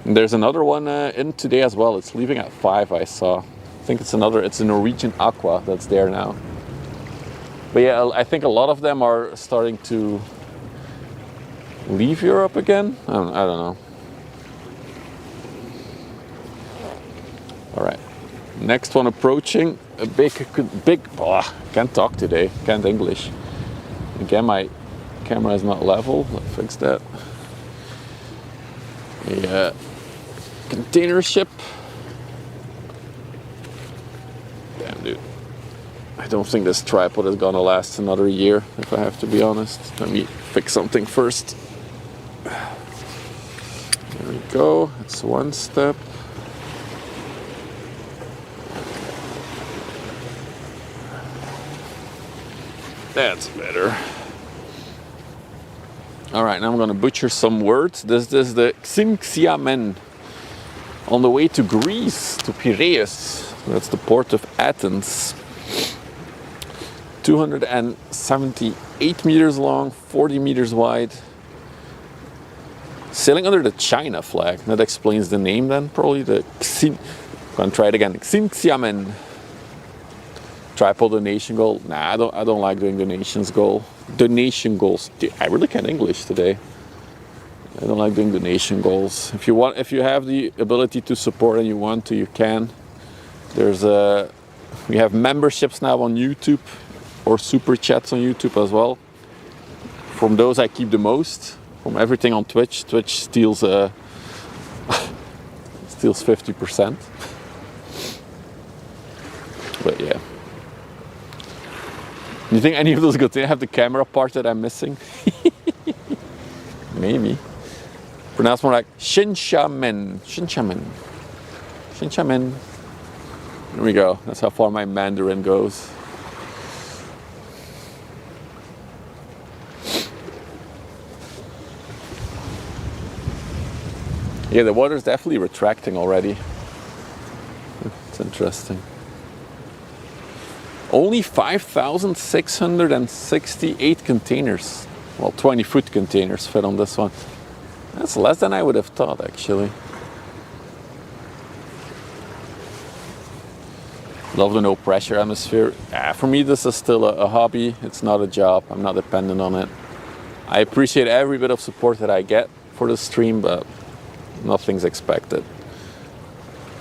And there's another one in today as well. It's leaving at 5, I saw. I think it's a Norwegian Aqua that's there now. But yeah, I think a lot of them are starting to leave Europe again. I don't know. All right, next one approaching. A big, can't talk today, can't English. Again, my camera is not level, let's fix that. A container ship. Damn, dude. I don't think this tripod is gonna last another year, if I have to be honest. Let me fix something first. There we go, it's one step. That's better. All right, now I'm gonna butcher some words. This is the Xinxiamen on the way to Greece, to Piraeus. That's the port of Athens. 278 meters long, 40 meters wide. Sailing under the China flag. That explains the name then, probably. I'm gonna try it again. Xinxiamen. Tripod donation goal. Nah, I don't like doing donation goals. Dude, I really can't English today. I don't like doing donation goals. If you have the ability to support and you want to, you can. We have memberships now on YouTube, or super chats on YouTube as well. From those I keep the most. From everything on Twitch steals steals 50%. But yeah. Do you think any of those good things have the camera part that I'm missing? Maybe. Pronounced more like Xinxiamen. There we go. That's how far my Mandarin goes. Yeah, the water's definitely retracting already. It's interesting. Only 5,668 containers. Well, 20-foot containers fit on this one. That's less than I would have thought, actually. Love the no pressure atmosphere. For me, this is still a hobby. It's not a job. I'm not dependent on it. I appreciate every bit of support that I get for the stream, but nothing's expected.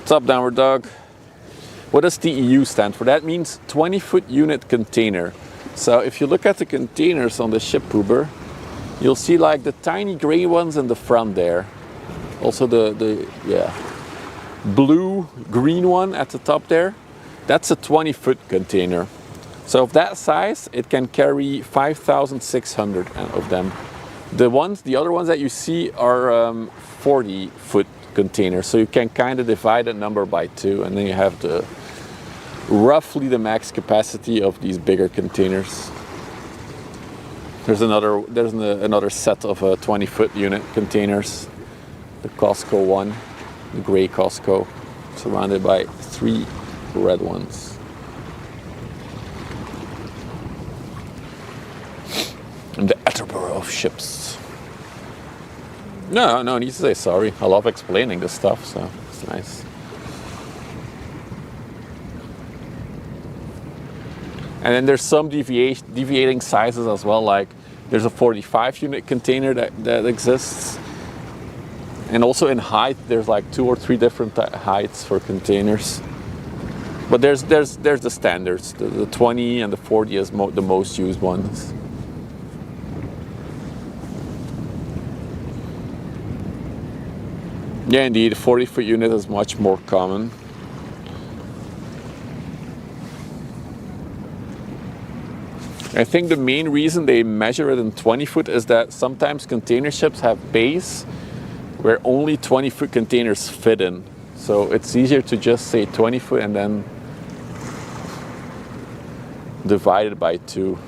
What's up, Downward Dog? What does TEU stand for? That means 20-foot unit container. So if you look at the containers on the ship Uber, you'll see like the tiny gray ones in the front there. Also the blue green one at the top there. That's a 20-foot container. So of that size, it can carry 5,600 of them. The other ones that you see are 40-foot containers. So you can kind of divide that number by 2, and then you have roughly the max capacity of these bigger containers. There's another set of 20-foot unit containers. The Costco one, the gray Costco, surrounded by 3 red ones. And the Attleboro of ships. No need to say sorry. I love explaining this stuff, so it's nice. And then there's some deviating sizes as well, like there's a 45 unit container that exists. And also in height, there's like 2 or 3 different heights for containers. But there's the standards. The 20 and the 40 is the most used ones. Yeah, indeed, 40-foot unit is much more common. I think the main reason they measure it in 20-foot is that sometimes container ships have bays where only 20-foot containers fit in. So it's easier to just say 20-foot and then divided by 2.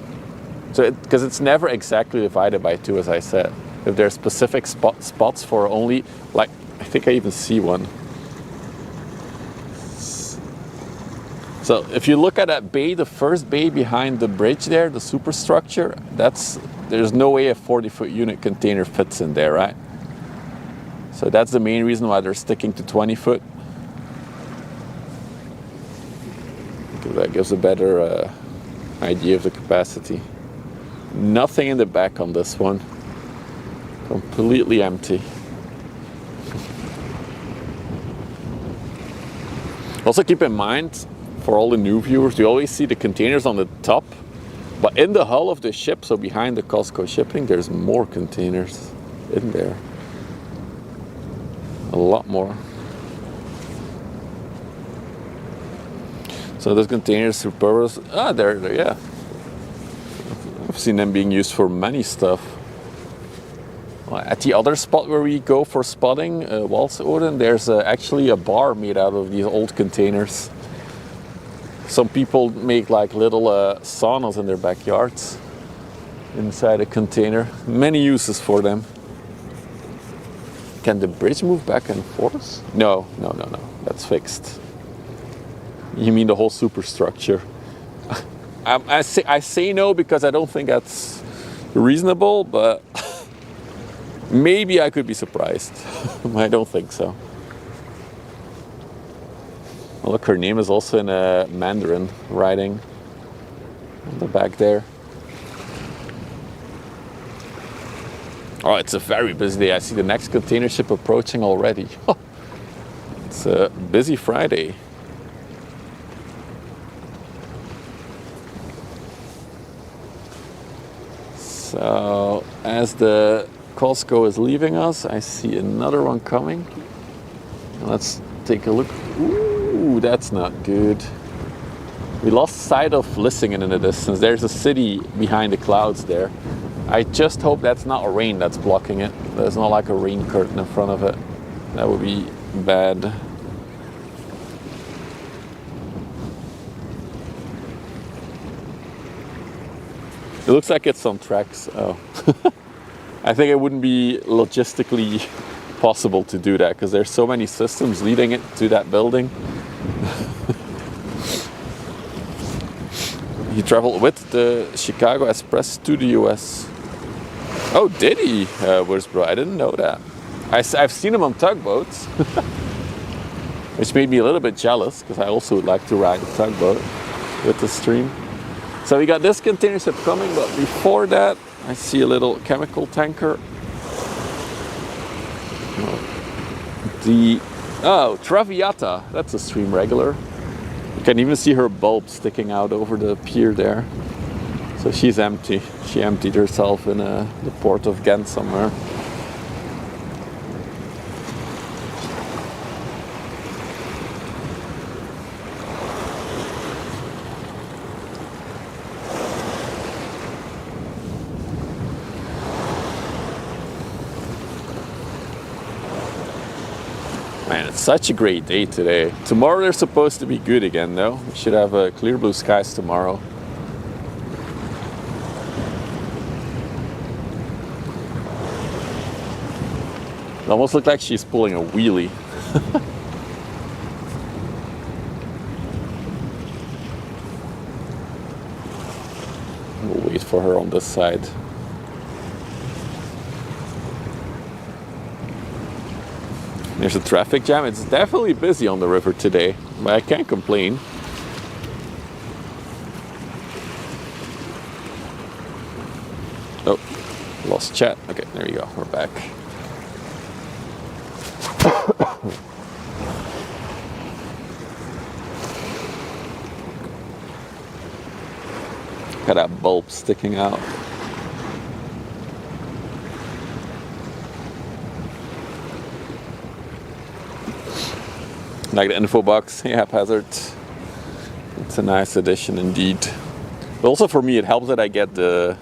So because it's never exactly divided by 2, as I said. If there's specific spots for only, like, I think I even see one. So if you look at that bay, the first bay behind the bridge there, the superstructure, there's no way a 40-foot unit container fits in there, right? So that's the main reason why they're sticking to 20-foot. That gives a better idea of the capacity. Nothing in the back on this one. Completely empty. Also keep in mind, for all the new viewers, you always see the containers on the top, but in the hull of the ship, so behind the COSCO shipping, there's more containers in there. A lot more. So those containers for purpose, they're yeah. I've seen them being used for many stuff. At the other spot where we go for spotting, Walsoden, there's actually a bar made out of these old containers. Some people make like little saunas in their backyards inside a container. Many uses for them. Can the bridge move back and forth? No. That's fixed. You mean the whole superstructure? I say no because I don't think that's reasonable, but maybe I could be surprised. I don't think so. Oh, look, her name is also in Mandarin writing on the back there. Oh, it's a very busy day. I see the next container ship approaching already. It's a busy Friday. So, as the COSCO is leaving us, I see another one coming. Let's take a look. Ooh, that's not good. We lost sight of Vlissingen in the distance. There's a city behind the clouds there. I just hope that's not a rain that's blocking it. There's not like a rain curtain in front of it. That would be bad. It looks like it's on tracks. Oh. I think it wouldn't be logistically possible to do that because there's so many systems leading it to that building. He traveled with the Chicago Express to the US. Oh, did he? Where's bro? I didn't know that. I've seen him on tugboats, which made me a little bit jealous because I also would like to ride a tugboat with the stream. So we got this container ship coming, but before that, I see a little chemical tanker. Traviata. That's a stream regular. You can even see her bulb sticking out over the pier there. So she's empty. She emptied herself in the port of Ghent somewhere. Man, it's such a great day today. Tomorrow they're supposed to be good again though. We should have clear blue skies tomorrow. It almost looks like she's pulling a wheelie. We'll wait for her on this side. There's a traffic jam. It's definitely busy on the river today, but I can't complain. Oh, lost chat. Okay, there you go. We're back. Got that bulb sticking out. Like the info box, haphazard. It's a nice addition indeed. But also for me, it helps that I get the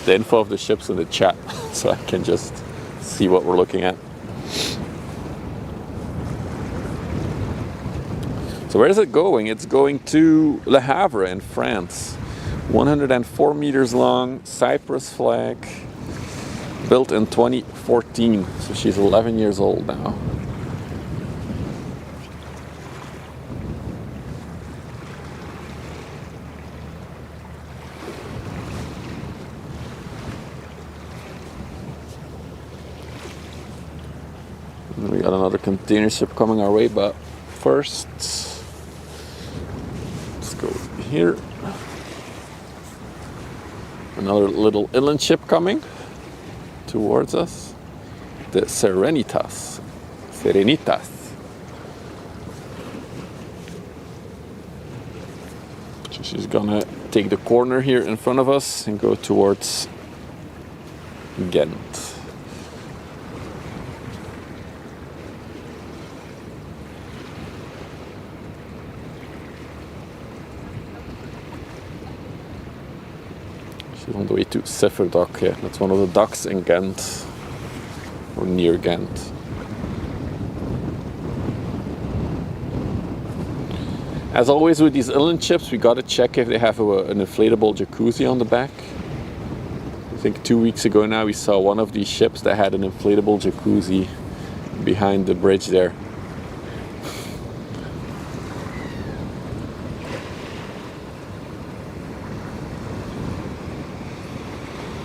info of the ships in the chat, so I can just see what we're looking at. So where is it going? It's going to Le Havre in France. 104 meters long, Cyprus flag, built in 2014, so she's 11 years old now. And we got another container ship coming our way, but first, let's go here. Another little inland ship coming towards us, the Serenitas. So she's gonna take the corner here in front of us and go towards Ghent. On the way to Zephyrdock, yeah, that's one of the docks in Ghent, or near Ghent. As always with these inland ships, we gotta check if they have an inflatable jacuzzi on the back. I think 2 weeks ago now we saw one of these ships that had an inflatable jacuzzi behind the bridge there.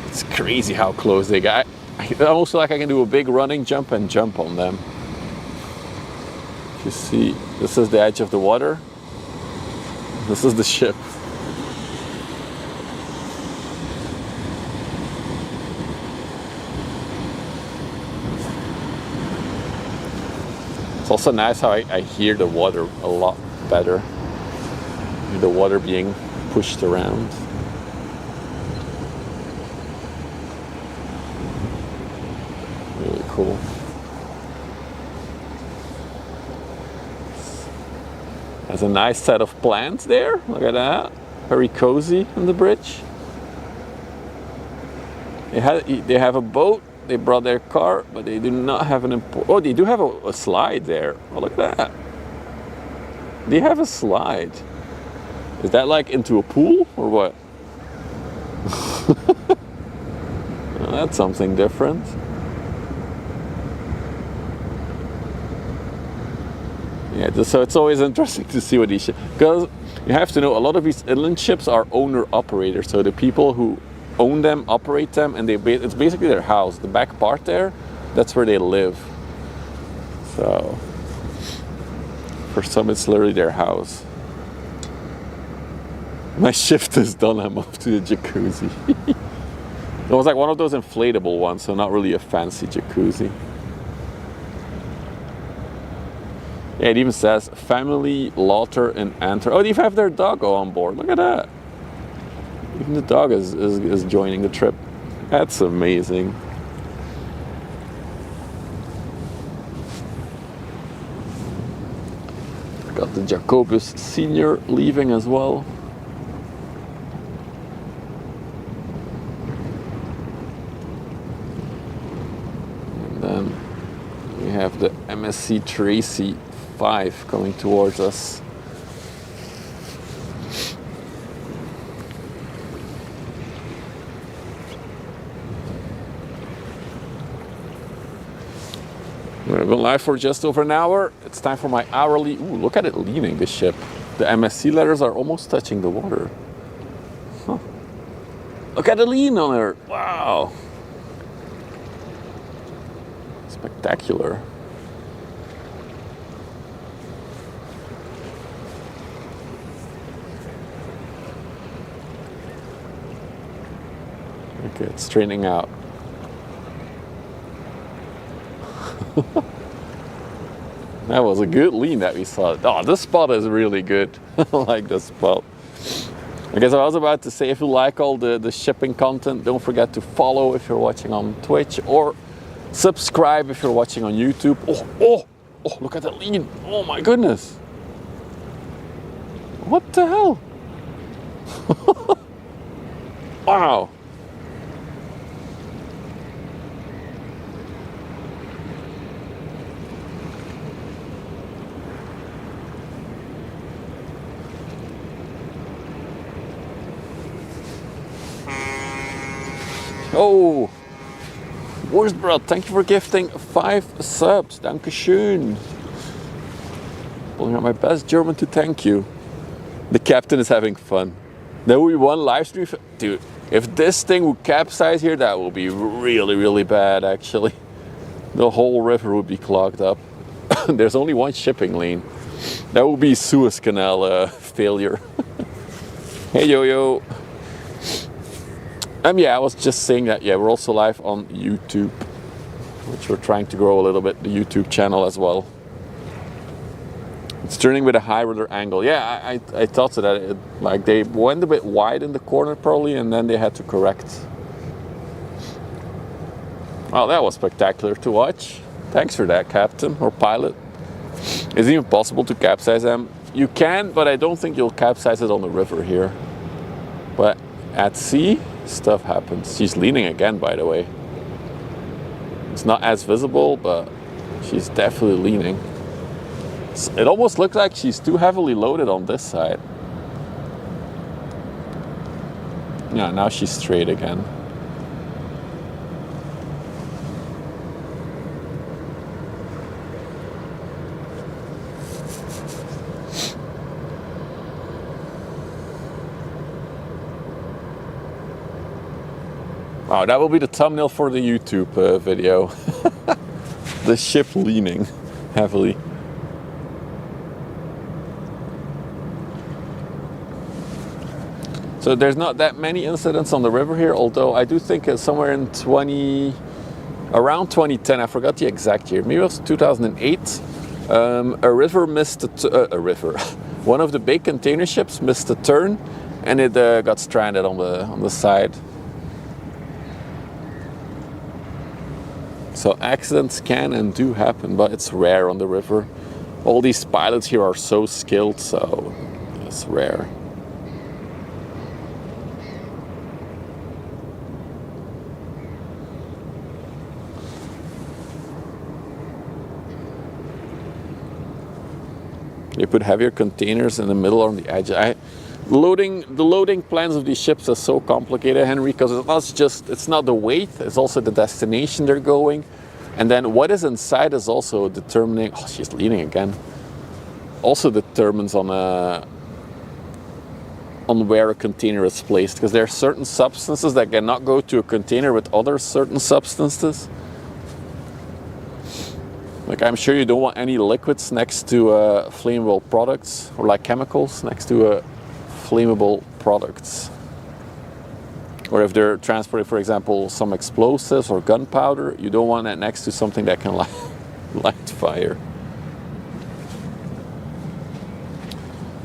It's crazy how close they got. I almost feel like I can do a big running jump and jump on them. You see, this is the edge of the water. This is the ship. It's also nice how I hear the water a lot better. The water being pushed around. Really cool. There's a nice set of plants there. Look at that. Very cozy on the bridge. They have a boat. They brought their car, but they do not have an import. Oh, they do have a slide there. Oh, look at that. They have a slide. Is that like into a pool or what? Well, that's something different. Yeah, so it's always interesting to see what these ships, because you have to know a lot of these inland ships are owner-operators. So the people who own them, operate them, and it's basically their house. The back part there, that's where they live. So for some, it's literally their house. My shift is done. I'm off to the jacuzzi. It was like one of those inflatable ones, so not really a fancy jacuzzi. Yeah, it even says family Lauter in Antwerp. Oh, they have their doggo on board. Look at that. Even the dog is joining the trip. That's amazing. Got the Jacobus Senior leaving as well. And then we have the MSC Tracy 5 coming towards us. We've been live for just over an hour. It's time for my hourly. Ooh, look at it leaning, the ship. The MSC letters are almost touching the water. Huh. Look at the lean on her. Wow. Spectacular. Okay, it's straightening out. That was a good lean that we saw. Oh, this spot is really good. I like this spot. I guess I was about to say, if you like all the shipping content, don't forget to follow if you're watching on Twitch, or subscribe if you're watching on YouTube. Oh, look at that lean. Oh my goodness. What the hell? Wow. Oh, Wurstbrot, thank you for gifting 5 subs. Dankeschön. Pulling out my best German to thank you. The captain is having fun. There will be one live stream. Dude, if this thing would capsize here, that would be really, really bad actually. The whole river would be clogged up. There's only one shipping lane. That would be Suez Canal failure. Hey yo. Yeah, I was just saying that, yeah, we're also live on YouTube, which we're trying to grow a little bit, the YouTube channel as well. It's turning with a high rudder angle. Yeah, I thought so that like they went a bit wide in the corner probably, and then they had to correct. Well, that was spectacular to watch. Thanks for that, Captain or Pilot. Is it even possible to capsize them? You can, but I don't think you'll capsize it on the river here. But at sea, stuff happens. She's leaning again, by the way. It's not as visible, but she's definitely leaning. It almost looks like she's too heavily loaded on this side. Yeah, now she's straight again. Oh, that will be the thumbnail for the YouTube video. The ship leaning heavily. So there's not that many incidents on the river here, although I do think it's somewhere in around 2010, I forgot the exact year, maybe it was 2008, a river missed one of the big container ships missed a turn and it got stranded on the side. So accidents can and do happen, but it's rare on the river. All these pilots here are so skilled, so it's rare. You put heavier containers in the middle or on the edge. The loading plans of these ships are so complicated, Henry, because it's not the weight, it's also the destination they're going. And then what is inside is also determining, oh, she's leaning again. Also determines on where a container is placed, because there are certain substances that cannot go to a container with other certain substances. Like, I'm sure you don't want any liquids next to flammable products, or like chemicals next to flammable products. Or if they're transporting, for example, some explosives or gunpowder, you don't want that next to something that can light fire.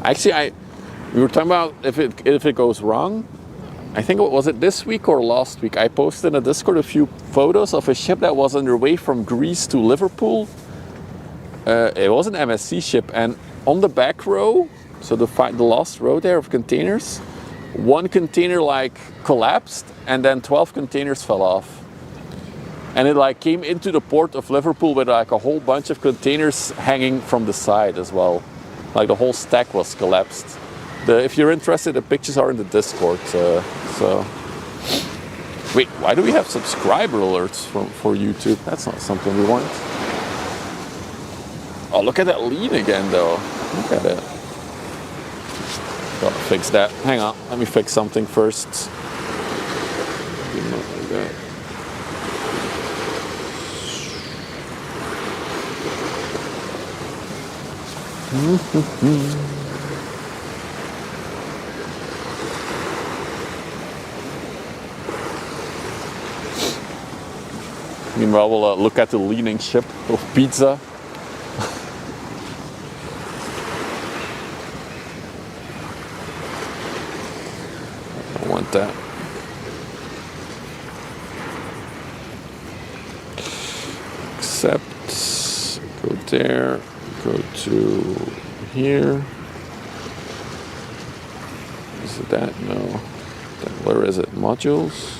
Actually, we were talking about if it goes wrong. I think, was it this week or last week? I posted in a Discord a few photos of a ship that was on their way from Greece to Liverpool. It was an MSC ship, and on the back row, so the last row there of containers, one container like collapsed, and then 12 containers fell off. And it like came into the port of Liverpool with like a whole bunch of containers hanging from the side as well. Like the whole stack was collapsed. If you're interested, the pictures are in the Discord. So, wait, why do we have subscriber alerts for YouTube? That's not something we want. Oh, look at that lean again, though. Look at it. Gotta fix that. Hang on, let me fix something first. Like that. Meanwhile, we'll look at the leaning ship of pizza. I want that. Accept. Go there. Go to here. Is it that? No. Where is it? Modules?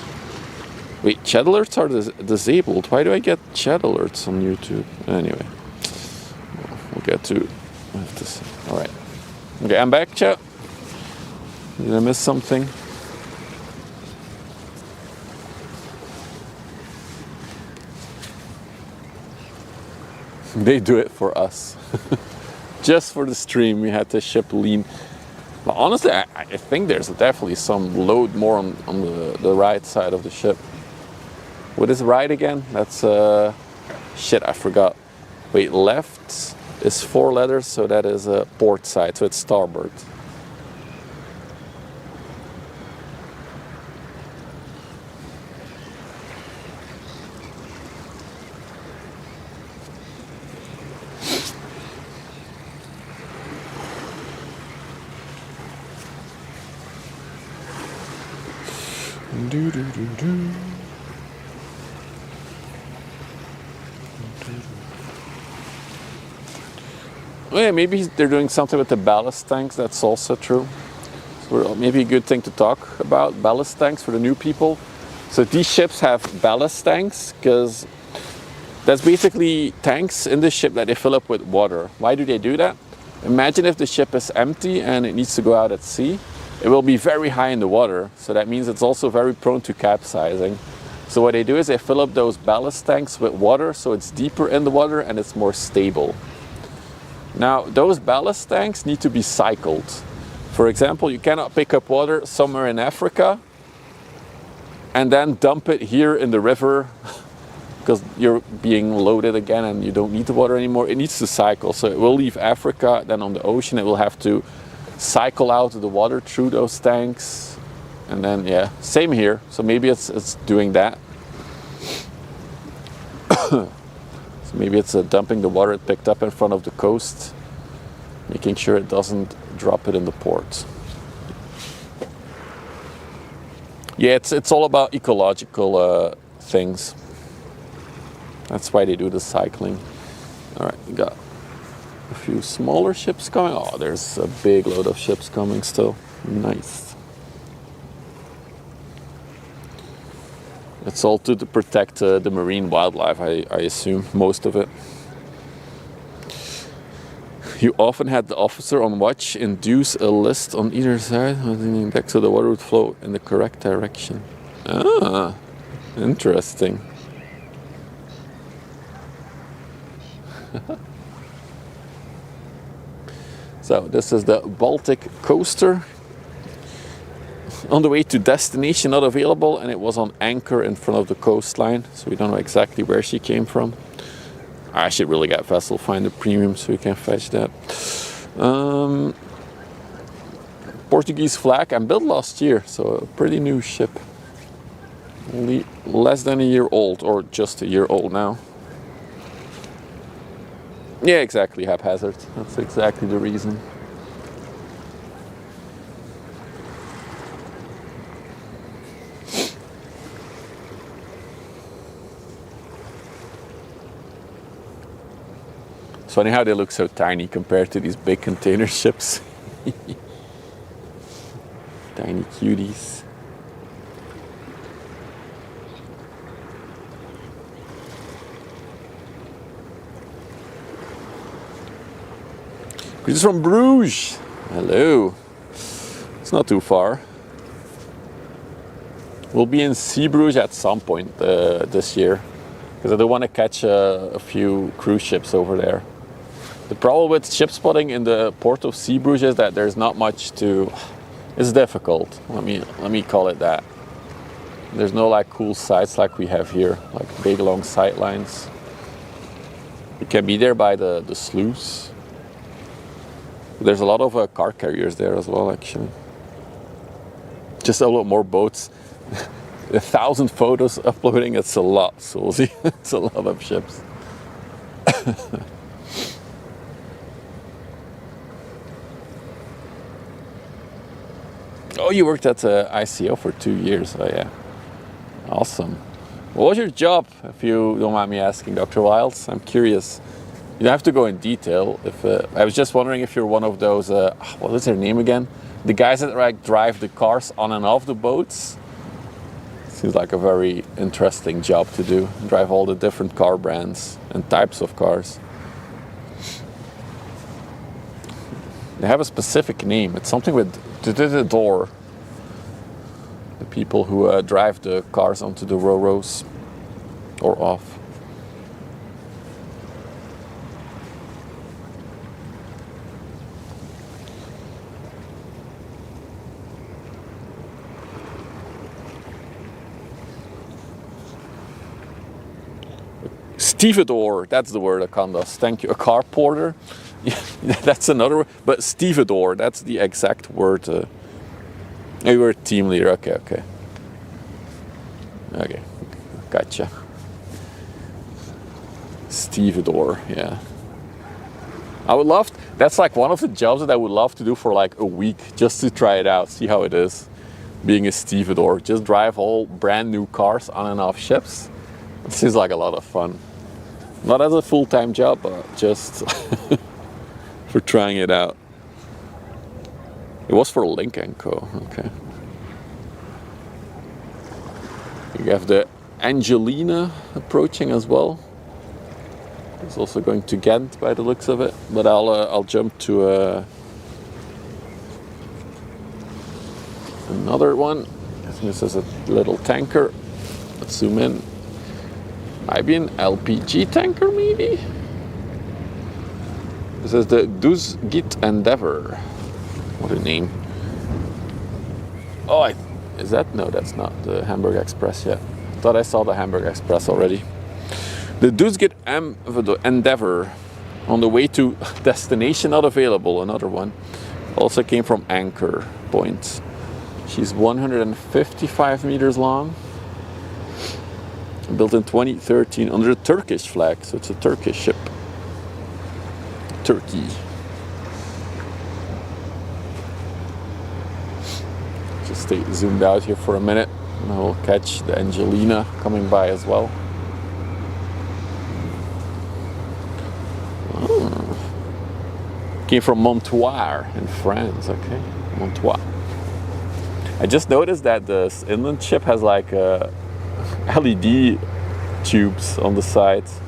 Wait, chat alerts are disabled. Why do I get chat alerts on YouTube? Anyway, we'll get to this. All right. Okay, I'm back, chat. Did I miss something? They do it for us. Just for the stream, we had the ship lean. But honestly, I think there's definitely some load more on the right side of the ship. What is right again? That's shit, I forgot. Wait, left is 4 letters, so that is port side, so it's starboard. Do, do, do, do. Oh yeah, maybe they're doing something with the ballast tanks. That's also true. So maybe a good thing to talk about, ballast tanks for the new people. So these ships have ballast tanks because that's basically tanks in the ship that they fill up with water. Why do they do that? Imagine if the ship is empty and it needs to go out at sea. It will be very high in the water, so that means it's also very prone to capsizing. So what they do is they fill up those ballast tanks with water, so it's deeper in the water and it's more stable. Now, those ballast tanks need to be cycled. For example, you cannot pick up water somewhere in Africa and then dump it here in the river because you're being loaded again and you don't need the water anymore. It needs to cycle, so it will leave Africa, then on the ocean it will have to cycle out the water through those tanks, and then yeah, same here. So maybe it's doing that. So maybe it's dumping the water it picked up in front of the coast, making sure it doesn't drop it in the port. Yeah, it's all about ecological things. That's why they do the cycling. All right, we got a few smaller ships coming. Oh, there's a big load of ships coming still. Nice. It's all to protect the marine wildlife, I assume, most of it. You often had the officer on watch induce a list on either side of the deck so the water would flow in the correct direction. Ah, interesting. So this is the Baltic coaster. On the way to destination, not available, and it was on anchor in front of the coastline, so we don't know exactly where she came from. I should really get Vessel Finder Premium so we can fetch that. Portuguese flag and built last year, so a pretty new ship. Only less than a year old, or just a year old now. Yeah, exactly, haphazard. That's exactly the reason. It's funny how they look so tiny compared to these big container ships. Tiny cuties. This is from Bruges. Hello. It's not too far. We'll be in Zeebrugge at some point this year, because I do want to catch a few cruise ships over there. The problem with ship spotting in the port of Zeebrugge is that there's not much to. It's difficult. Let me call it that. There's no like cool sites like we have here, like big long sight lines. You can be there by the sluice. There's a lot of car carriers there as well, actually. Just a lot more boats. 1,000 photos uploading, it's a lot, Solzy. It's a lot of ships. Oh, you worked at ICO for 2 years. Oh, yeah. Awesome. What was your job, if you don't mind me asking, Dr. Wiles? I'm curious. You don't have to go in detail. I was just wondering if you're one of those, what is their name again? The guys that like drive the cars on and off the boats. Seems like a very interesting job to do. Drive all the different car brands and types of cars. They have a specific name. It's something with the door. The people who drive the cars onto the ro-ros or off. Stevedore, that's the word, Akandas. Thank you. A car porter. Yeah, that's another word. But stevedore, that's the exact word. You were a team leader. Okay. Okay, gotcha. Stevedore, yeah. I would love, that's like one of the jobs that I would love to do for like a week, just to try it out, see how it is, being a stevedore. Just drive all brand new cars on and off ships. It seems like a lot of fun. Not as a full-time job, but just for trying it out. It was for Link & Co, okay. You have the Angelina approaching as well. It's also going to Ghent by the looks of it, but I'll jump to another one. I think this is a little tanker. Let's zoom in. Might be an LPG tanker, maybe. This is the Git Endeavour. What a name! Oh, is that? No, that's not the Hamburg Express yet. I thought I saw the Hamburg Express already. The Git Endeavour, on the way to destination not available, another one. Also came from Anchor Point. She's 155 meters long. Built in 2013 under the Turkish flag, so it's a Turkish ship. Turkey. Just stay zoomed out here for a minute, and I'll catch the Angelina coming by as well. Oh. Came from Montoire in France, okay. Montoire. I just noticed that this inland ship has like LED tubes on the sides.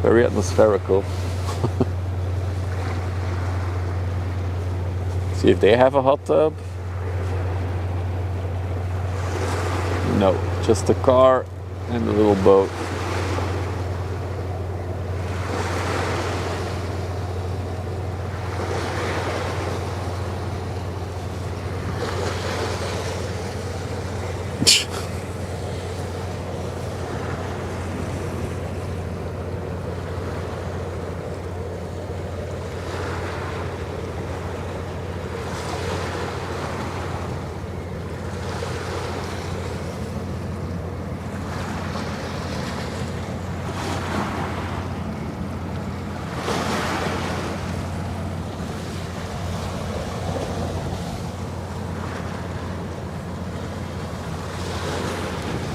Very atmospherical. See if they have a hot tub. No, just a car and a little boat.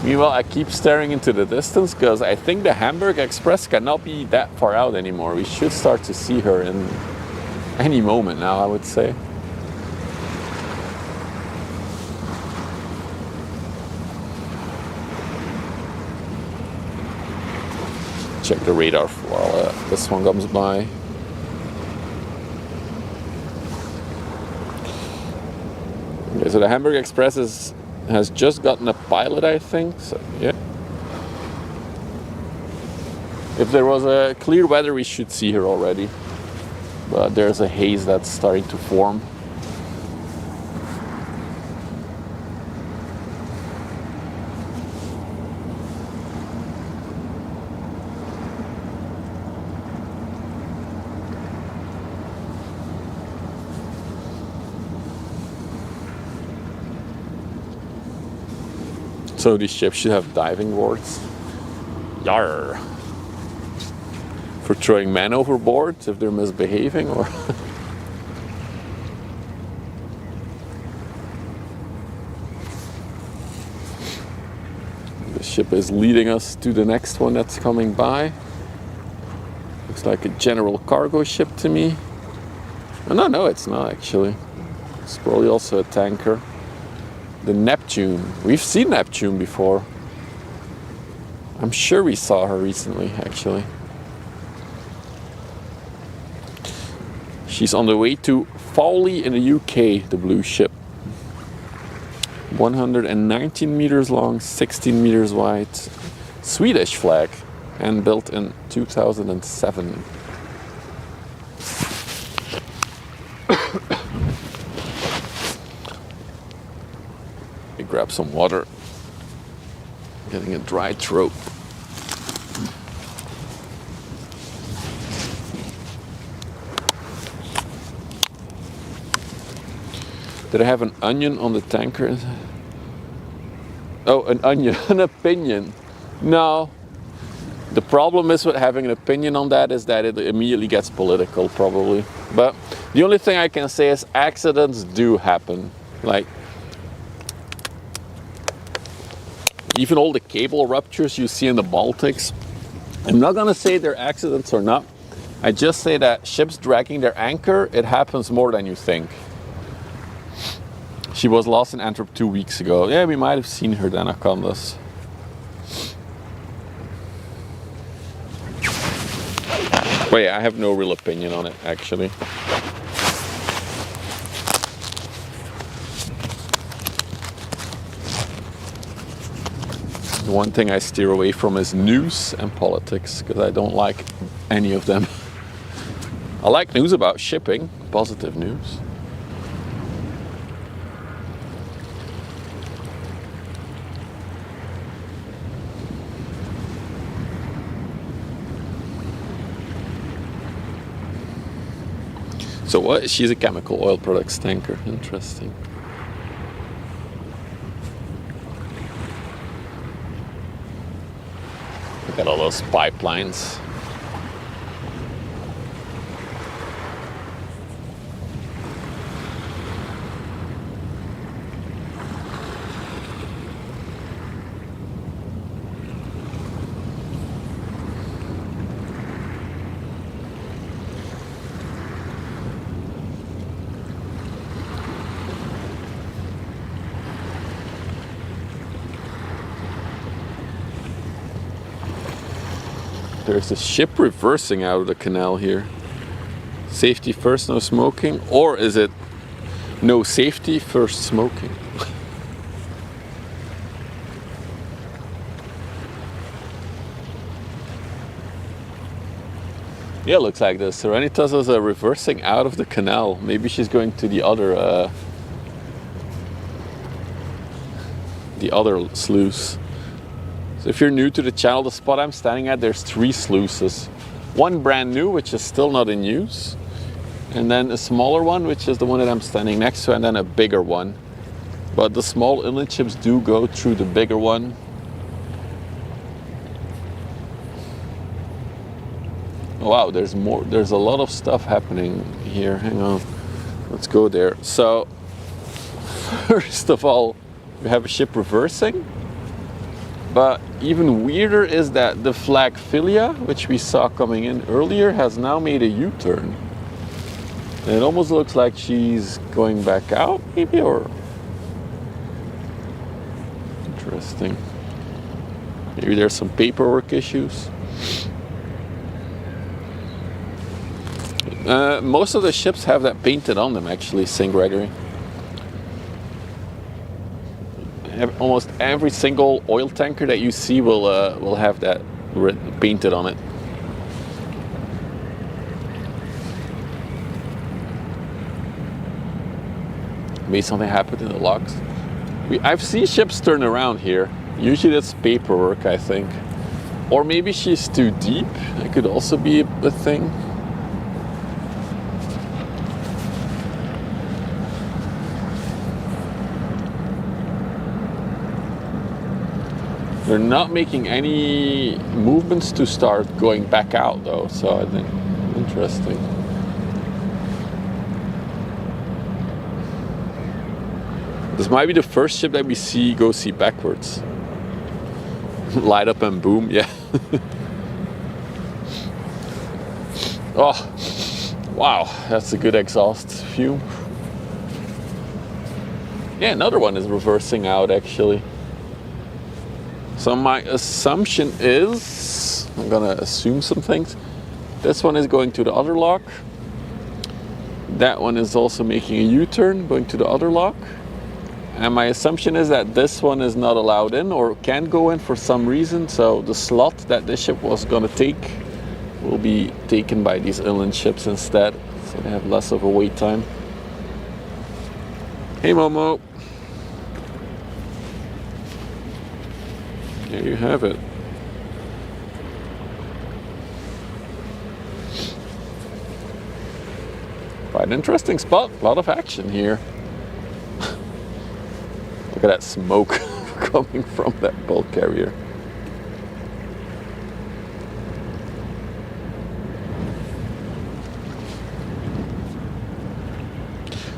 Meanwhile, I keep staring into the distance because I think the Hamburg Express cannot be that far out anymore. We should start to see her in any moment now, I would say. Check the radar while this one comes by. Okay, so the Hamburg Express has just gotten a pilot, I think. So yeah. If there was a clear weather, we should see her already. But there's a haze that's starting to form. So these ships should have diving boards. Yarr! For throwing men overboard if they're misbehaving, or the ship is leading us to the next one that's coming by. Looks like a general cargo ship to me. Oh, no, it's not actually. It's probably also a tanker. The Neptune. We've seen Neptune before. I'm sure we saw her recently, actually. She's on the way to Fowley in the UK, the blue ship. 119 meters long, 16 meters wide. Swedish flag, and built in 2007. Grab some water. Getting a dry throat. Did I have an onion on the tanker? Oh, an onion, an opinion. No. The problem is with having an opinion on that is that it immediately gets political, probably. But the only thing I can say is accidents do happen. Like, even all the cable ruptures you see in the Baltics. I'm not gonna say they're accidents or not. I just say that ships dragging their anchor, it happens more than you think. She was lost in Antwerp 2 weeks ago. Yeah, we might have seen her then, Akandas. But yeah, I have no real opinion on it, actually. The one thing I steer away from is news and politics, because I don't like any of them. I like news about shipping, positive news. So what? She's a chemical oil products tanker. Interesting. Look at all those pipelines. There's a ship reversing out of the canal here. Safety first, no smoking? Or is it no safety, first smoking? Yeah, it looks like the Serenitas is reversing out of the canal. Maybe she's going to the other sluice. So if you're new to the channel, the spot I'm standing at, there's 3 sluices. One brand new, which is still not in use. And then a smaller one, which is the one that I'm standing next to, and then a bigger one. But the small inlet ships do go through the bigger one. Oh, wow, there's more. There's a lot of stuff happening here. Hang on, let's go there. So, first of all, we have a ship reversing. But even weirder is that the flag Filia, which we saw coming in earlier, has now made a U-turn. And it almost looks like she's going back out, maybe, or... Interesting. Maybe there's some paperwork issues. Most of the ships have that painted on them, actually, St. Gregory. Almost every single oil tanker that you see will have that painted on it. Maybe something happened in the locks. I've seen ships turn around here. Usually that's paperwork, I think. Or maybe she's too deep. That could also be a thing. They're not making any movements to start going back out though, so I think interesting. This might be the first ship that we go see backwards. Light up and boom, yeah. Oh, wow, that's a good exhaust fume. Yeah, another one is reversing out actually. So my assumption is, I'm gonna assume some things. This one is going to the other lock. That one is also making a U-turn, going to the other lock. And my assumption is that this one is not allowed in or can't go in for some reason. So the slot that this ship was gonna take will be taken by these inland ships instead. So they have less of a wait time. Hey Momo. There you have it. Quite an interesting spot, a lot of action here. Look at that smoke coming from that bulk carrier.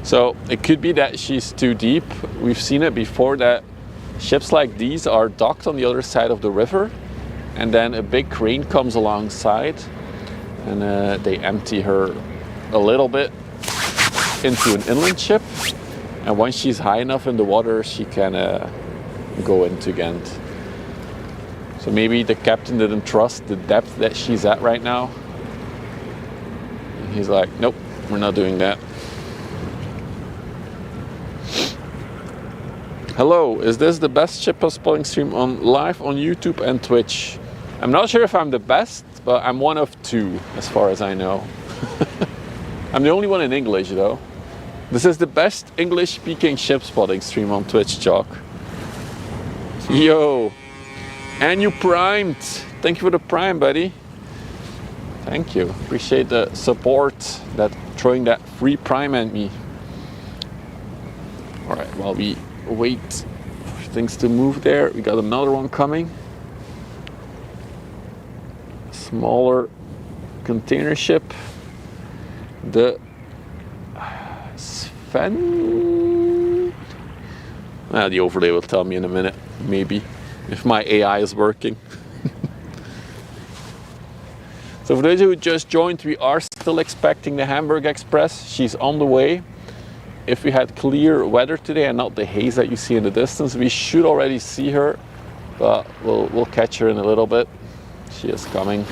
So it could be that she's too deep. We've seen it before that ships like these are docked on the other side of the river, and then a big crane comes alongside and they empty her a little bit into an inland ship, and once she's high enough in the water she can go into Ghent. So maybe the captain didn't trust the depth that she's at right now, and he's like, nope, we're not doing that. Hello, is this the best ship spotting stream on live on YouTube and Twitch? I'm not sure if I'm the best, but I'm one of two as far as I know. I'm the only one in English though. This is the best English speaking ship spotting stream on Twitch, Chalk. Yo, and you primed. Thank you for the prime, buddy. Thank you, appreciate the support, that throwing that free prime at me. All right, while we wait for things to move there, we got another one coming. Smaller container ship, the Sven. Well, the overlay will tell me in a minute, maybe, if my AI is working. So for those who just joined, we are still expecting the Hamburg Express. She's on the way. If we had clear weather today and not the haze that you see in the distance, we should already see her, but we'll catch her in a little bit. She is coming.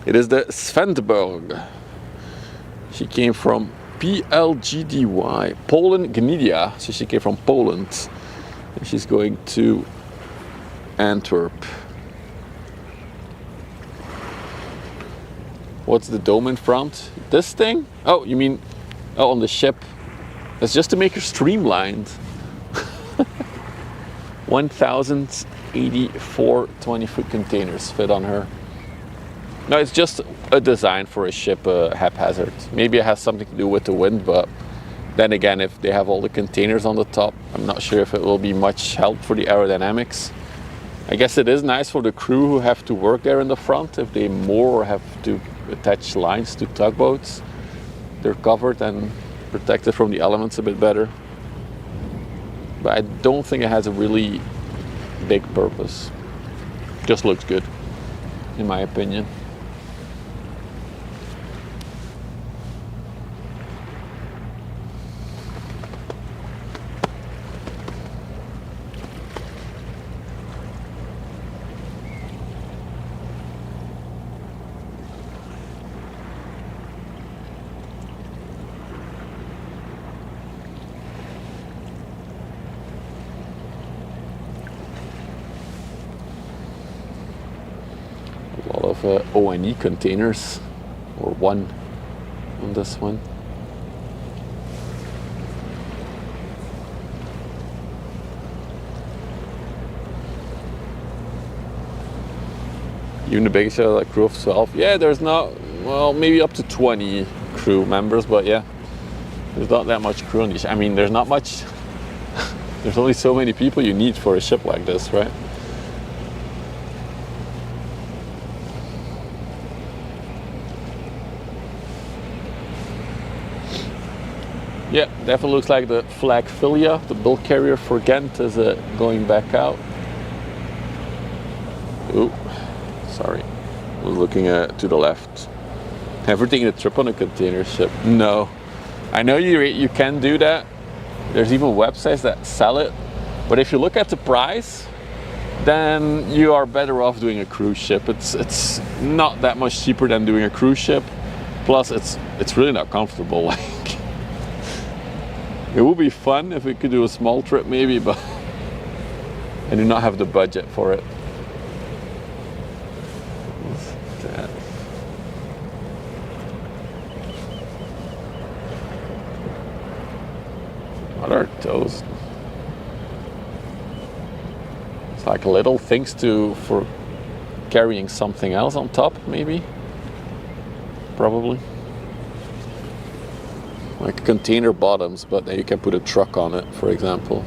It is the Svendborg. She came from PLGDY, Poland Gdynia. So she came from Poland. And she's going to Antwerp. What's the dome in front? This thing? Oh, you mean, oh, on the ship. It's just to make her streamlined. 1,084 20-foot containers fit on her. No, it's just a design for a ship, haphazard. Maybe it has something to do with the wind, but then again, if they have all the containers on the top, I'm not sure if it will be much help for the aerodynamics. I guess it is nice for the crew who have to work there in the front. If they moor or have to attach lines to tugboats, they're covered and protected from the elements a bit better. But I don't think it has a really big purpose. Just looks good, in my opinion. O&E containers, or one on this one. Even the biggest like crew of 12. Yeah, there's not, well, maybe up to 20 crew members, but yeah, there's not that much crew on the ship. I mean, there's not much, there's only so many people you need for a ship like this, right? Yeah, definitely looks like the Flagfilia, the bulk carrier for Ghent, is going back out. Ooh, sorry, I was looking to the left. Ever taken a trip on a container ship? No. I know you can do that. There's even websites that sell it. But if you look at the price, then you are better off doing a cruise ship. It's not that much cheaper than doing a cruise ship. Plus, it's really not comfortable. It would be fun if we could do a small trip maybe, but I do not have the budget for it. What's that? What are those? It's like little things for carrying something else on top, maybe? Probably. like container bottoms, but then you can put a truck on it, for example.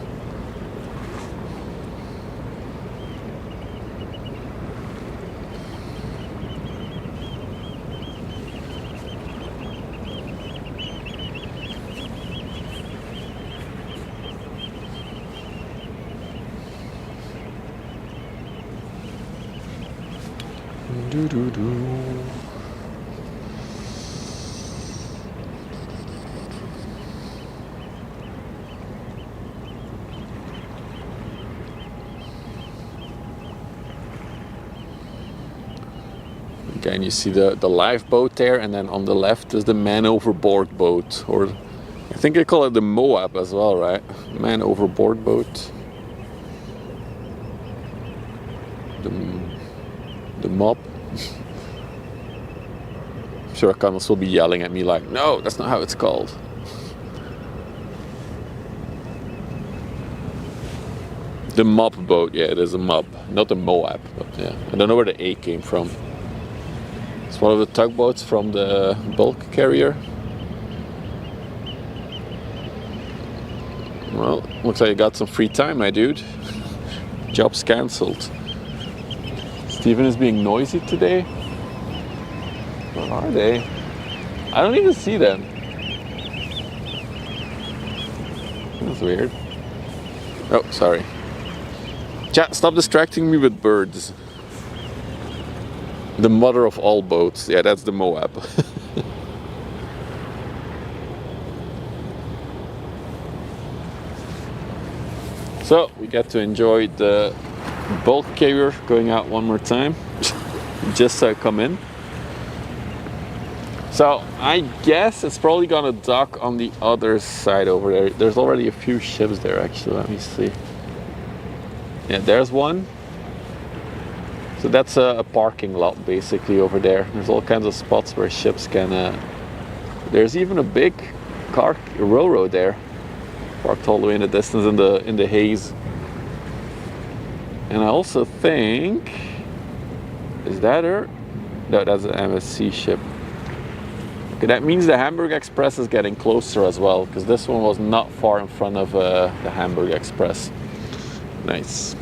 Again, you see the lifeboat there, and then on the left is the man overboard boat, or I think they call it the Moab as well, right? Man overboard boat. The mob. I'm sure Connors will be yelling at me like, no, that's not how it's called. The mob boat, yeah, it is a mob, not a Moab, but yeah, I don't know where the A came from. It's one of the tugboats from the bulk carrier. Well, looks like you got some free time, my dude. Job's cancelled. Steven is being noisy today. Where are they? I don't even see them. That's weird. Oh, sorry. Chat, stop distracting me with birds. The mother of all boats. Yeah, that's the Moab. So, we get to enjoy the bulk carrier going out one more time. Just come in. So, I guess it's probably gonna dock on the other side over there. There's already a few ships there, actually. Let me see. Yeah, there's one. So that's a parking lot basically over there. There's all kinds of spots where ships can... there's even a big car railroad there, parked all the way in the distance in the haze. And I also think... Is that her? No, that's an MSC ship. Okay, that means the Hamburg Express is getting closer as well, because this one was not far in front of the Hamburg Express. Nice.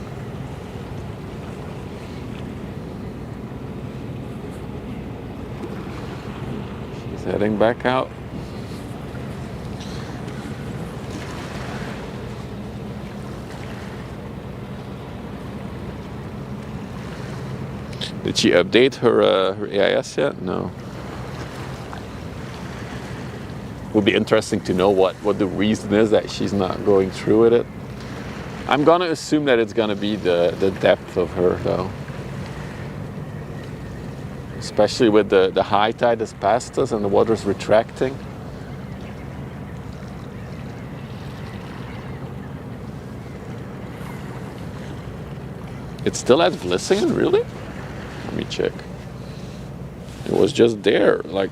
She's heading back out. Did she update her AIS yet? No. Would be interesting to know what the reason is that she's not going through with it. I'm gonna assume that it's gonna be the depth of her though. Especially with the high tide that's past us and the water's retracting. It's still at Vlissingen, really? Let me check. It was just there, like...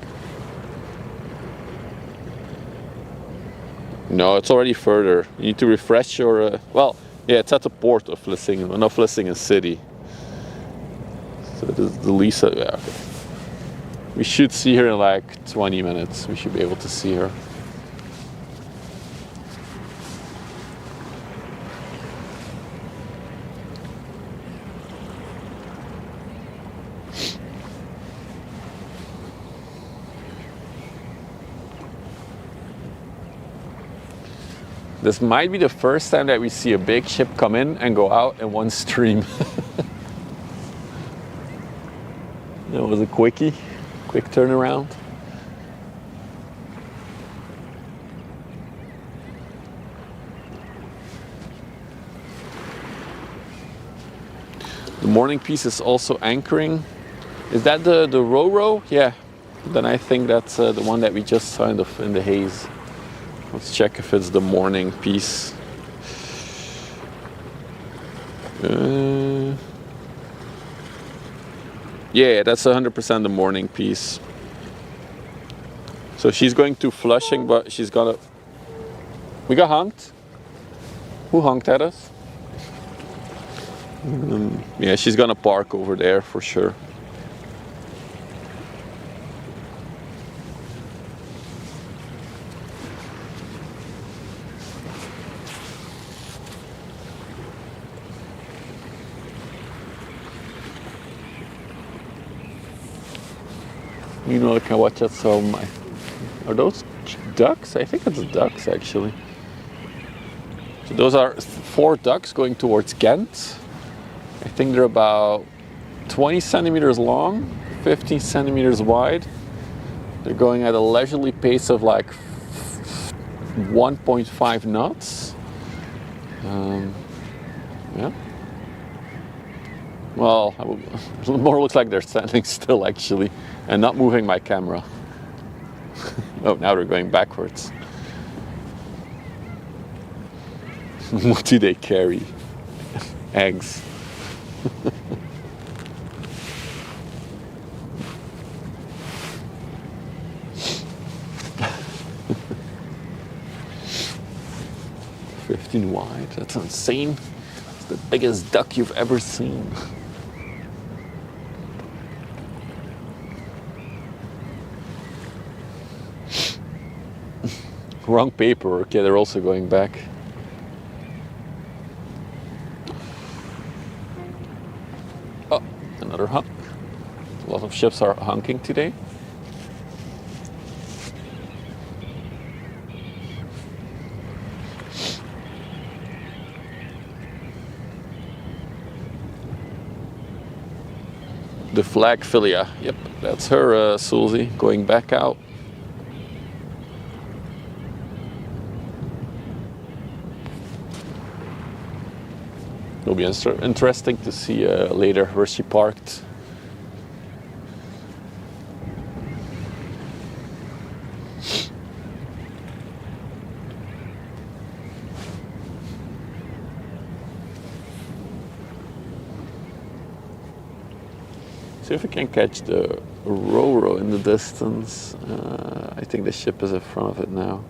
No, it's already further. You need to refresh your... well, yeah, it's at the port of Vlissingen, well, not Vlissingen City. So this is the Lisa... Yeah, okay. We should see her in like 20 minutes. We should be able to see her. This might be the first time that we see a big ship come in and go out in one stream. That was a quickie, quick turnaround. The morning piece is also anchoring. Is that the Ro-Ro? Yeah. Then I think that's the one that we just saw in the haze. Let's check if it's the morning piece. Yeah, that's 100% the morning piece. So she's going to Flushing, but she's gonna... We got honked? Who honked at us? Yeah, she's gonna park over there for sure. Meanwhile, I can watch out some. Are those ducks? I think it's ducks actually. So those are 4 ducks going towards Ghent. I think they're about 20 centimeters long, 15 centimeters wide. They're going at a leisurely pace of like 1.5 knots. Yeah. Well, it more looks like they're standing still actually, and not moving my camera. Oh, now they're going backwards. What do they carry? Eggs. Wide. That's insane. It's the biggest duck you've ever seen. Wrong paperwork. Yeah, they're also going back. Oh, another hunk. A lot of ships are hunking today. The flag Filia, yep, that's her, Susie, going back out. It'll be interesting to see later where she parked. See if we can catch the Ro-Ro in the distance. I think the ship is in front of it now.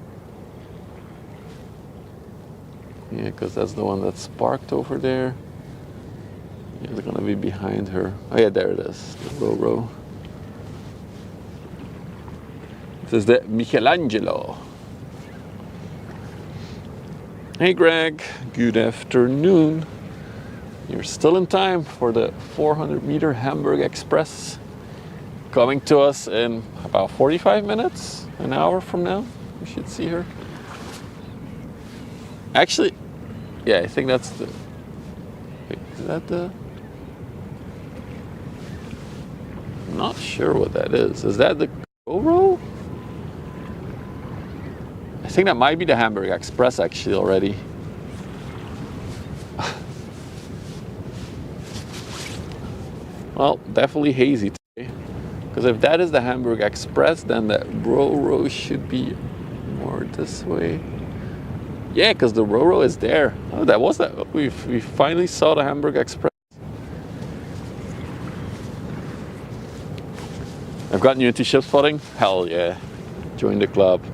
Yeah, because that's the one that's parked over there. Yeah, they're gonna be behind her. Oh yeah, there it is, the Ro-Ro. This is the Michelangelo. Hey Greg, good afternoon. You're still in time for the 400-meter Hamburg Express. Coming to us in about 45 minutes, an hour from now. We should see her. Actually, yeah, I think that's the... Wait, is that the... I'm not sure what that is. Is that the Ro-Ro? I think that might be the Hamburg Express actually already. Well, definitely hazy today. Because if that is the Hamburg Express, then the Ro-Ro should be more this way. Yeah, because the Ro-Ro is there. Oh, that was that. We finally saw the Hamburg Express. I've gotten you into ship spotting? Hell yeah. Join the club.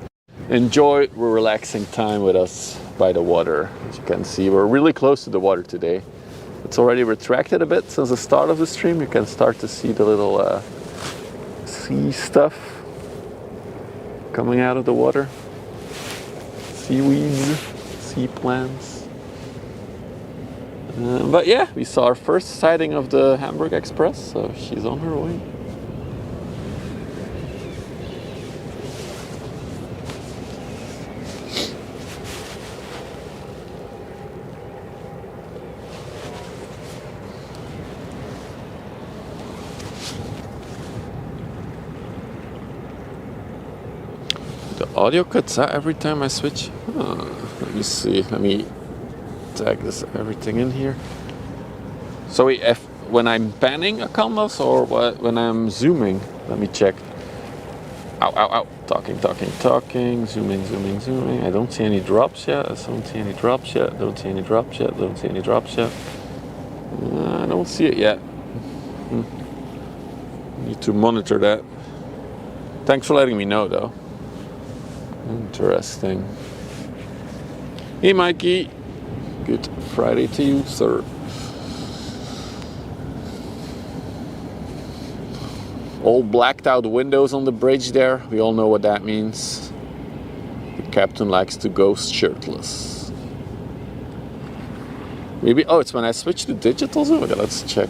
Enjoy a relaxing time with us by the water. As you can see, we're really close to the water today. It's already retracted a bit since the start of the stream. You can start to see the little sea stuff coming out of the water. Seaweeds, sea plants. But yeah, we saw our first sighting of the Hamburg Express, so she's on her way. The audio cuts out every time I switch. Let me see. Let me tag this everything in here. So if when I'm panning a canvas or when I'm zooming, let me check. Ow, ow, ow. Talking. Zooming. I don't see any drops yet. I don't see any drops yet. I don't see it yet. Need to monitor that. Thanks for letting me know though. Interesting. Hey Mikey, good Friday to you, sir. All blacked out windows on the bridge there. We all know what that means. The captain likes to go shirtless. Maybe, oh, it's when I switch to digital zoom. Okay, let's check.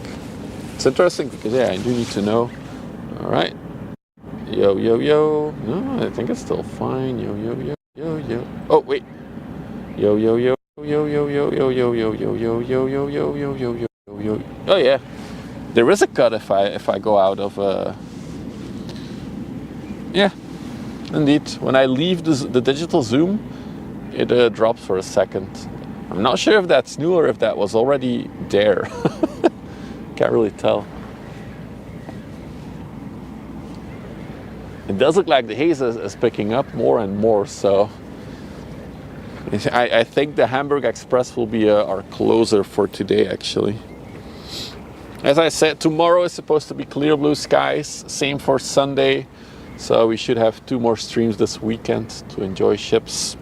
It's interesting because, yeah, I do need to know. All right. Yo, yo, yo. No, I think it's still fine. Yo, yo, yo, yo, yo. Oh, wait. Yo, yo, yo, yo, yo, yo, yo, yo, yo, yo, yo, yo, yo, yo, yo, yo, yo, yo. Oh yeah, there is a cut if I go out of. Yeah, indeed. When I leave the digital zoom, it drops for a second. I'm not sure if that's new or if that was already there. Can't really tell. It does look like the haze is picking up more and more, so I think the Hamburg Express will be our closer for today, actually. As I said, tomorrow is supposed to be clear blue skies, same for Sunday, so we should have 2 more streams this weekend to enjoy ships.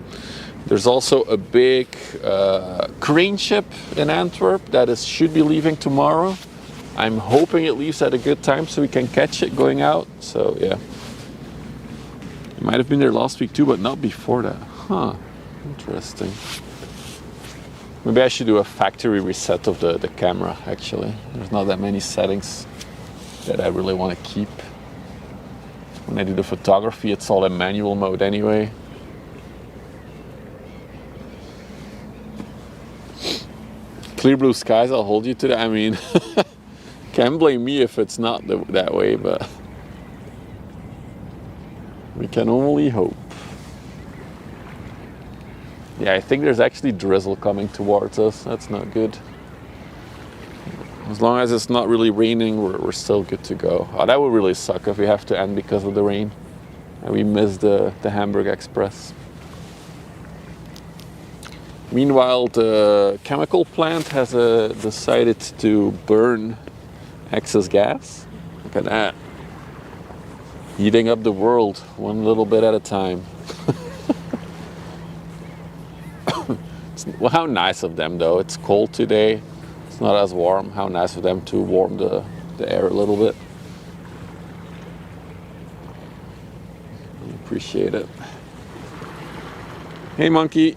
There's also a big crane ship in Antwerp that should be leaving tomorrow. I'm hoping it leaves at a good time so we can catch it going out, so yeah. It might have been there last week too, but not before that. Huh, interesting. Maybe I should do a factory reset of the camera, actually. There's not that many settings that I really want to keep. When I do the photography, it's all in manual mode anyway. Clear blue skies, I'll hold you to that. I mean, can't blame me if it's not that way, but we can only hope. Yeah, I think there's actually drizzle coming towards us. That's not good. As long as it's not really raining, we're still good to go. Oh, that would really suck if we have to end because of the rain and we miss the Hamburg Express. Meanwhile, the chemical plant has decided to burn excess gas. Look at that. Heating up the world one little bit at a time. Well, how nice of them though. It's cold today. It's not as warm. How nice of them to warm the air a little bit. I appreciate it. Hey monkey.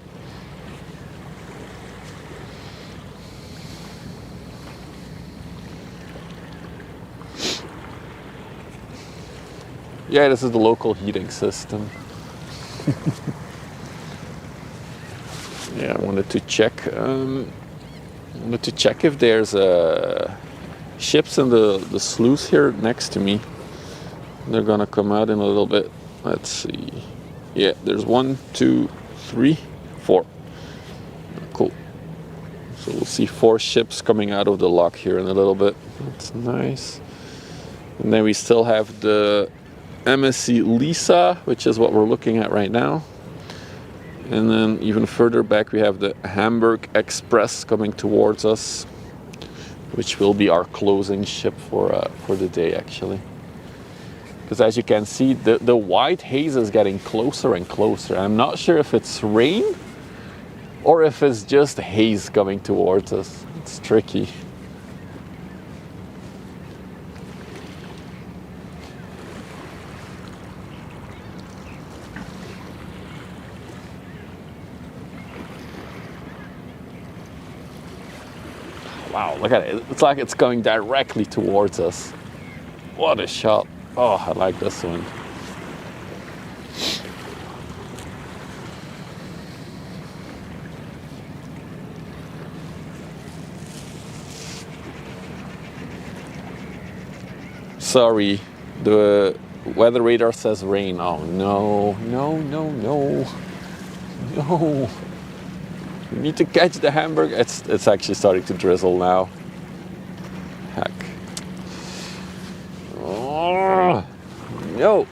Yeah, this is the local heating system. Yeah, I wanted to check. If there's ships in the sluice here next to me. They're gonna come out in a little bit. Let's see. Yeah, there's 1, 2, 3, 4. Cool. So we'll see 4 ships coming out of the lock here in a little bit. That's nice. And then we still have the MSC Lisa, which is what we're looking at right now. And then even further back we have the Hamburg Express coming towards us, which will be our closing ship for the day, actually. Because as you can see, the white haze is getting closer and closer. I'm not sure if it's rain or if it's just haze coming towards us. It's tricky. Wow, look at it. It's like it's going directly towards us. What a shot. Oh, I like this one. Sorry, the weather radar says rain. Oh no, no, no, no. No. We need to catch the Hamburg. It's actually starting to drizzle now. Heck. Oh, no.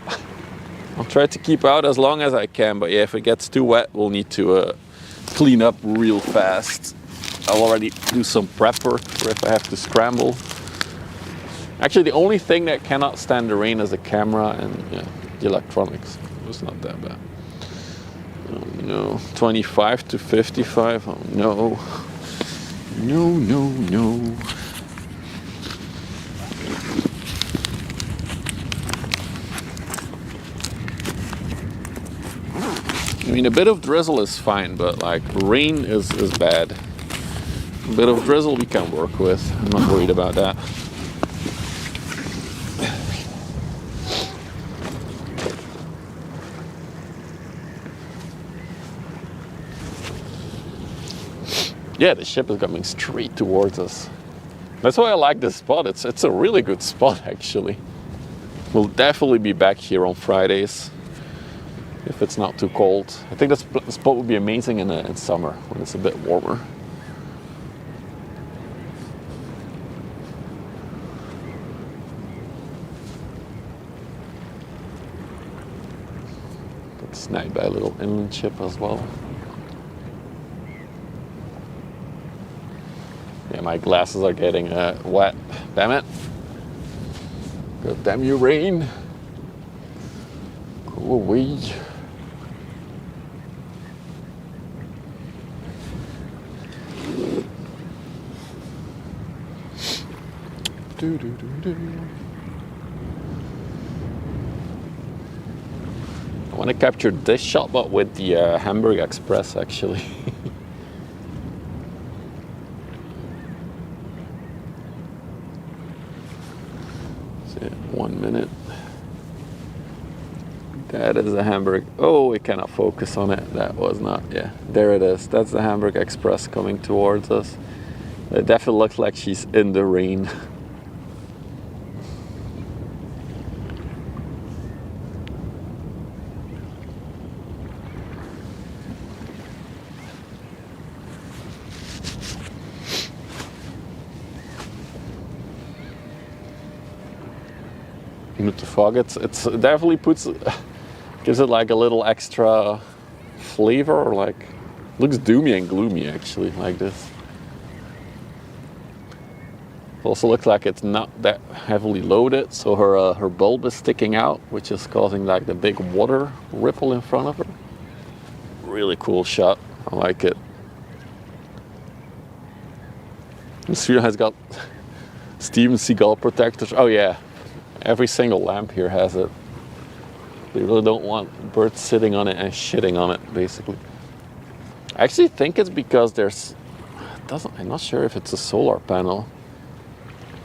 I'll try to keep out as long as I can, but yeah, if it gets too wet, we'll need to clean up real fast. I'll already do some prep work for if I have to scramble. Actually, the only thing that cannot stand the rain is the camera and the electronics. It's not that bad. Oh no, 25 to 55, oh no. No, no, no. I mean, a bit of drizzle is fine, but like rain is bad. A bit of drizzle we can work with. I'm not worried about that. Yeah, the ship is coming straight towards us. That's why I like this spot. It's a really good spot, actually. We'll definitely be back here on Fridays if it's not too cold. I think this spot would be amazing in summer when it's a bit warmer. Got snagged by a little inland ship as well. Yeah, my glasses are getting wet. Damn it. God damn you, rain. Go away. Do, do, do, do. I want to capture this shot, but with the Hamburg Express, actually. So, 1 minute. That is the Hamburg. Oh, we cannot focus on it. That was not. Yeah, there it is. That's the Hamburg Express coming towards us. It definitely looks like she's in the rain. With the fog, it definitely gives it like a little extra flavor, or like looks doomy and gloomy actually, like this. It also looks like it's not that heavily loaded, so her bulb is sticking out, which is causing like the big water ripple in front of her. Really cool shot. I like it. This video has got Steven Seagal protectors. Oh yeah. Every single lamp here has it. They really don't want birds sitting on it and shitting on it, basically. I actually think it's because I'm not sure if it's a solar panel.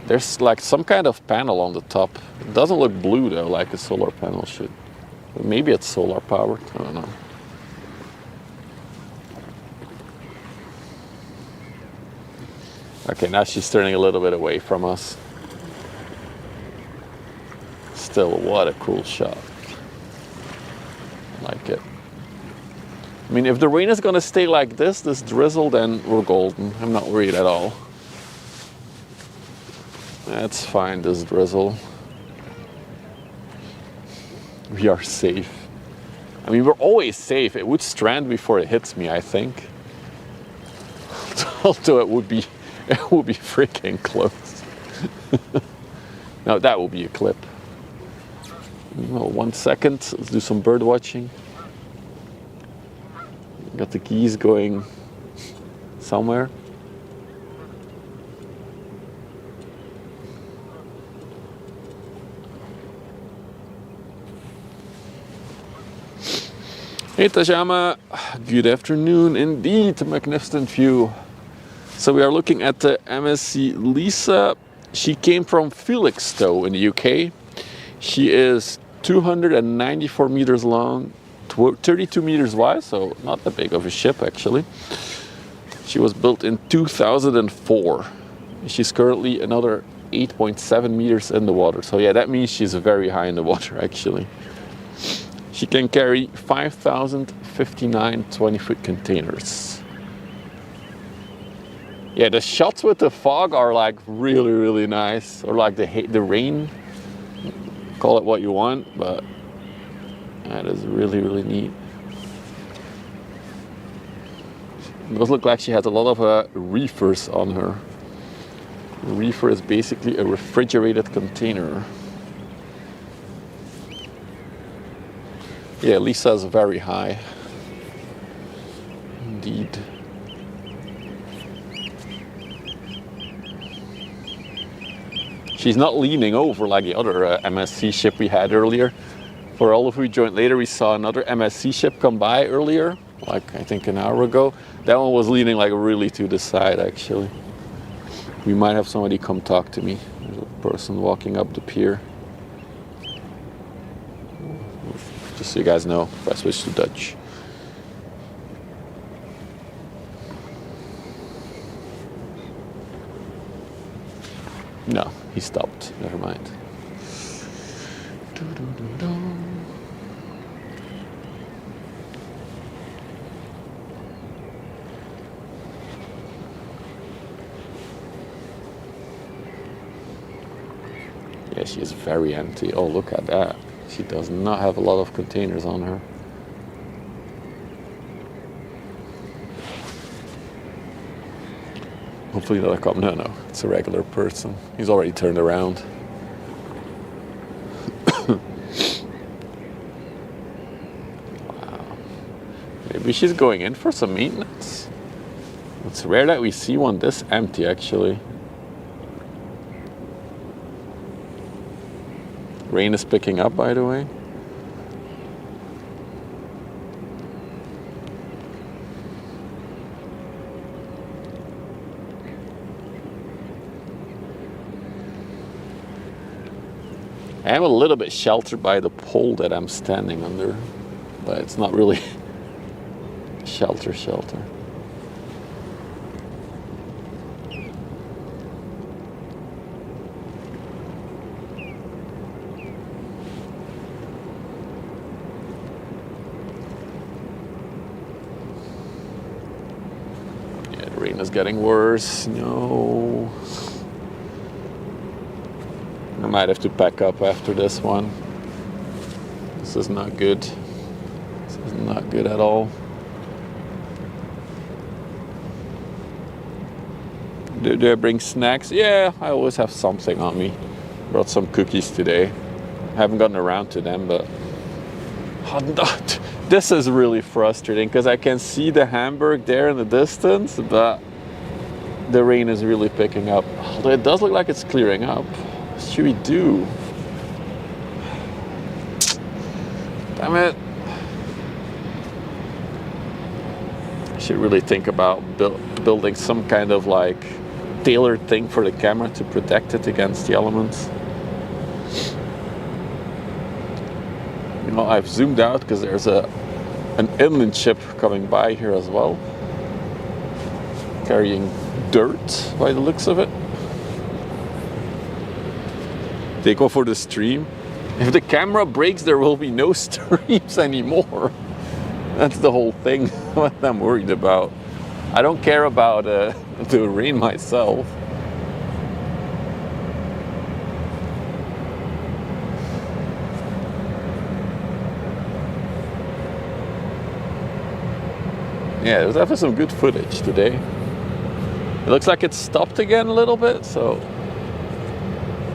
There's like some kind of panel on the top. It doesn't look blue though, like a solar panel should. But maybe it's solar powered, I don't know. Okay, now she's turning a little bit away from us. Still, what a cool shot. I like it. I mean, if the rain is gonna stay like this drizzle, then we're golden. I'm not worried at all. That's fine, this drizzle. We are safe. I mean, we're always safe. It would strand before it hits me, I think. Although it would be freaking close. Now that will be a clip. Well, 1 second, let's do some bird watching. Got the geese going somewhere. Hey Tajama, good afternoon indeed, a magnificent view. So we are looking at the MSC Lisa. She came from Felixstowe in the UK. She is 294 meters long, 32 meters wide, so not that big of a ship actually. She was built in 2004. She's currently another 8.7 meters in the water. So yeah, that means she's very high in the water actually. She can carry 5,059 20-foot containers. Yeah, the shots with the fog are like really, really nice. Or like the rain. Call it what you want, but that is really, really neat. It does look like she has a lot of reefers on her. A reefer is basically a refrigerated container. Yeah, Lisa is very high. Indeed. She's not leaning over like the other MSC ship we had earlier. For all of you who joined later, we saw another MSC ship come by earlier, like I think an hour ago. That one was leaning like really to the side actually. We might have somebody come talk to me. There's a person walking up the pier. Just so you guys know, if I switch to Dutch. No, he stopped. Never mind. Yeah, she is very empty. Oh, look at that. She does not have a lot of containers on her. Hopefully not a cop. No, it's a regular person. He's already turned around. Wow. Maybe she's going in for some maintenance. It's rare that we see one this empty, actually. Rain is picking up, by the way. I am a little bit sheltered by the pole that I'm standing under, but it's not really shelter. Yeah, the rain is getting worse. No. I might have to pack up after this one. This is not good. This is not good at all. Do I bring snacks? Yeah, I always have something on me. Brought some cookies today. Haven't gotten around to them, but this is really frustrating because I can see the HAMBURG there in the distance, but the rain is really picking up. Although it does look like it's clearing up. What should we do? Damn it. I should really think about building some kind of like tailored thing for the camera to protect it against the elements. You know, I've zoomed out because there's an inland ship coming by here as well, carrying dirt by the looks of it. They go for the stream. If the camera breaks, there will be no streams anymore. That's the whole thing what I'm worried about. I don't care about the rain myself. Yeah, there's definitely some good footage today. It looks like it's stopped again a little bit, so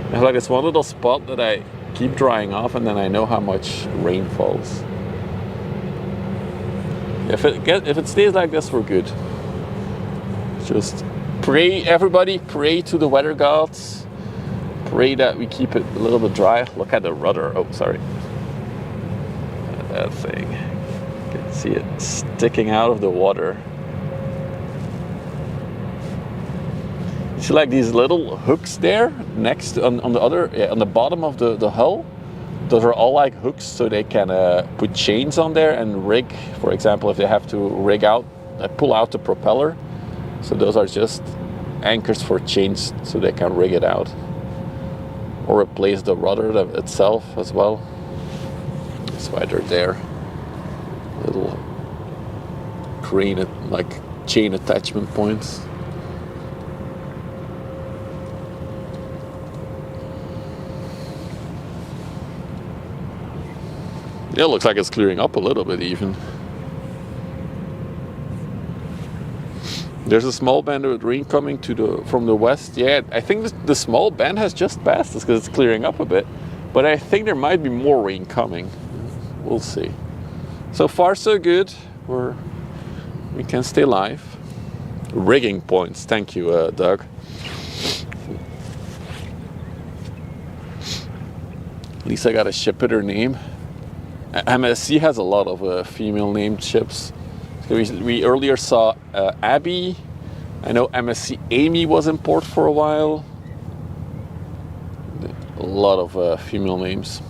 I feel like it's one little spot that I keep drying off and then I know how much rain falls. If it stays like this, we're good. Just pray, everybody, pray to the weather gods. Pray that we keep it a little bit dry. Look at the rudder. Oh, sorry. That thing. You can see it sticking out of the water. You see like these little hooks there next on the bottom of the hull. Those are all like hooks, so they can put chains on there and rig. For example, if they have to rig out, pull out the propeller. So those are just anchors for chains, so they can rig it out or replace the rudder itself as well. That's why they're there. Little crane, like chain attachment points. Yeah, it looks like it's clearing up a little bit even. There's a small band of rain coming from the west. Yeah, I think the small band has just passed us because it's clearing up a bit. But I think there might be more rain coming. We'll see. So far, so good. We can stay live. Rigging points. Thank you, Doug. At least I got a ship with her name. MSC has a lot of female named ships. We earlier saw Abby. I know MSC Amy was in port for a while. A lot of female names.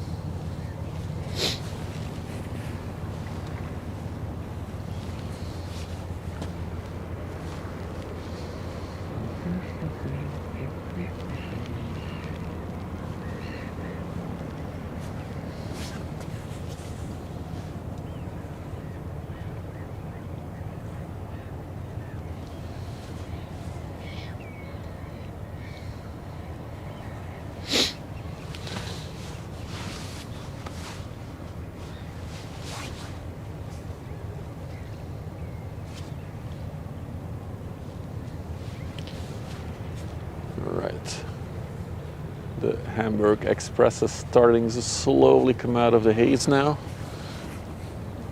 The Hamburg Express is starting to slowly come out of the haze now.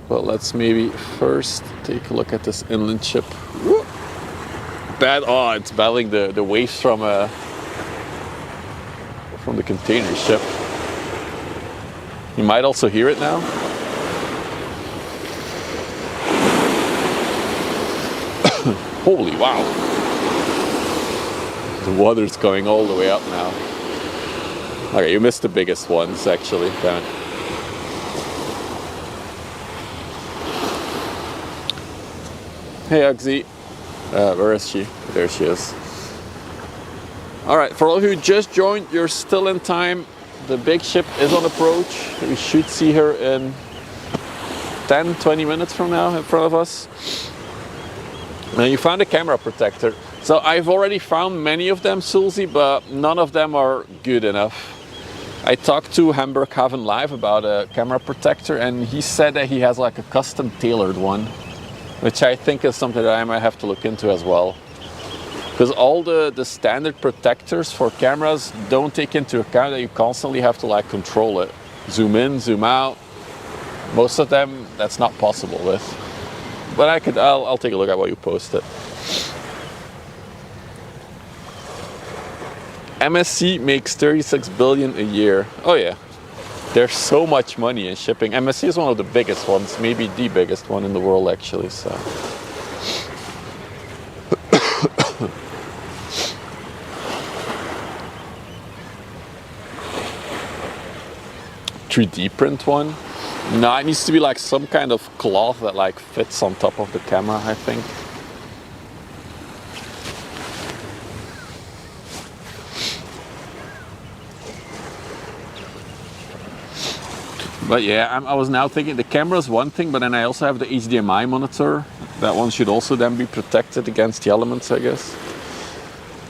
But let's maybe first take a look at this inland ship. Woo! It's battling the waves from the container ship. You might also hear it now. Holy wow! The water's going all the way up now. Okay, you missed the biggest ones actually. Damn it. Hey Ugsy. Where is she? There she is. Alright, for all who just joined, you're still in time. The big ship is on approach. We should see her in 10-20 minutes from now in front of us. Now you found a camera protector. So I've already found many of them, Sulzi, but none of them are good enough. I talked to Hamburg Haven Live about a camera protector, and he said that he has like a custom tailored one, which I think is something that I might have to look into as well. Because all the standard protectors for cameras don't take into account that you constantly have to like control it. Zoom in, zoom out. Most of them, that's not possible with. But I'll take a look at what you posted. MSC makes 36 billion a year. Oh yeah, there's so much money in shipping. MSC is one of the biggest ones, maybe the biggest one in the world actually. So. .3D print one. No, it needs to be like some kind of cloth that like fits on top of the camera, I think. But yeah, I was now thinking the camera is one thing, but then I also have the HDMI monitor. That one should also then be protected against the elements, I guess.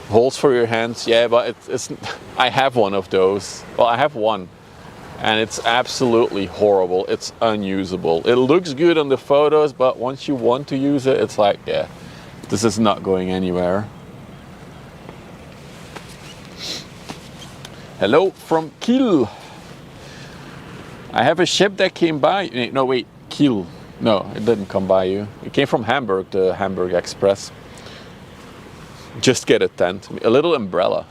Holes for your hands, yeah, but it's I have one of those. Well, I have one. And it's absolutely horrible. It's unusable. It looks good on the photos, but once you want to use it, it's like, yeah, this is not going anywhere. Hello from Kiel. I have a ship that came by. No, wait, Kiel. No, it didn't come by you. It came from Hamburg, the Hamburg Express. Just get a tent, a little umbrella.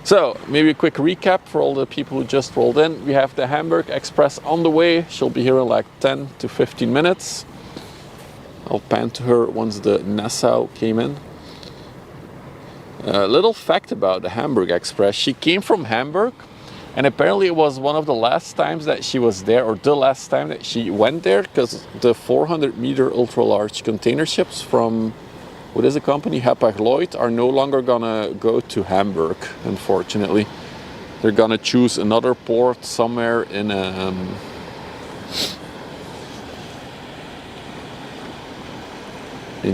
So, maybe a quick recap for all the people who just rolled in. We have the Hamburg Express on the way. She'll be here in like 10 to 15 minutes. I'll pan to her once the Nassau came in. A little fact about the Hamburg Express. She came from Hamburg, and apparently it was one of the last times that she was there, or the last time that she went there, because the 400-meter ultra-large container ships from, what is the company, Hapag-Lloyd, are no longer gonna go to Hamburg, unfortunately. They're gonna choose another port somewhere in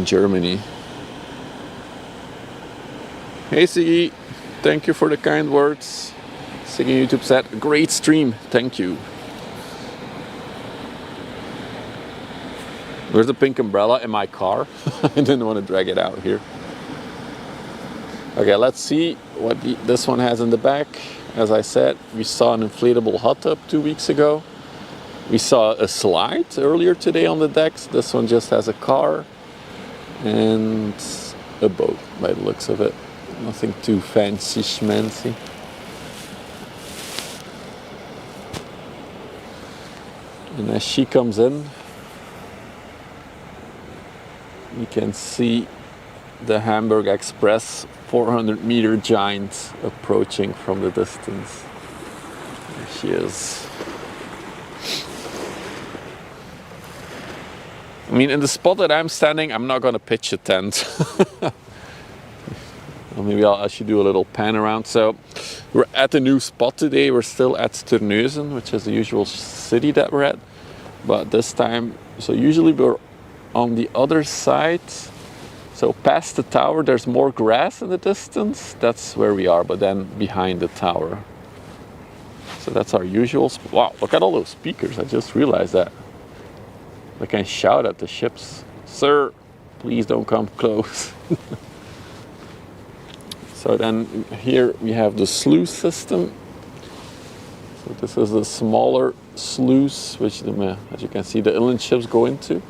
Germany. Hey Siggy, thank you for the kind words. Siggy YouTube said, great stream, thank you. There's a pink umbrella in my car. I didn't want to drag it out here. Okay, let's see what this one has in the back. As I said, we saw an inflatable hot tub 2 weeks ago. We saw a slide earlier today on the decks. This one just has a car and a boat by the looks of it. Nothing too fancy schmancy. And as she comes in, you can see the Hamburg Express 400-meter giant approaching from the distance. There she is. I mean, in the spot that I'm standing, I'm not going to pitch a tent. Well, maybe I should do a little pan around. So we're at a new spot today. We're still at Terneuzen, which is the usual city that we're at. But this time, so usually we're on the other side, so past the tower, there's more grass in the distance. That's where we are, but then behind the tower. So that's our usual spot. Wow, look at all those speakers. I just realized that. I can shout at the ships. Sir, please don't come close. So then here we have the sluice system. So this is the smaller sluice, which, as you can see, the inland ships go into.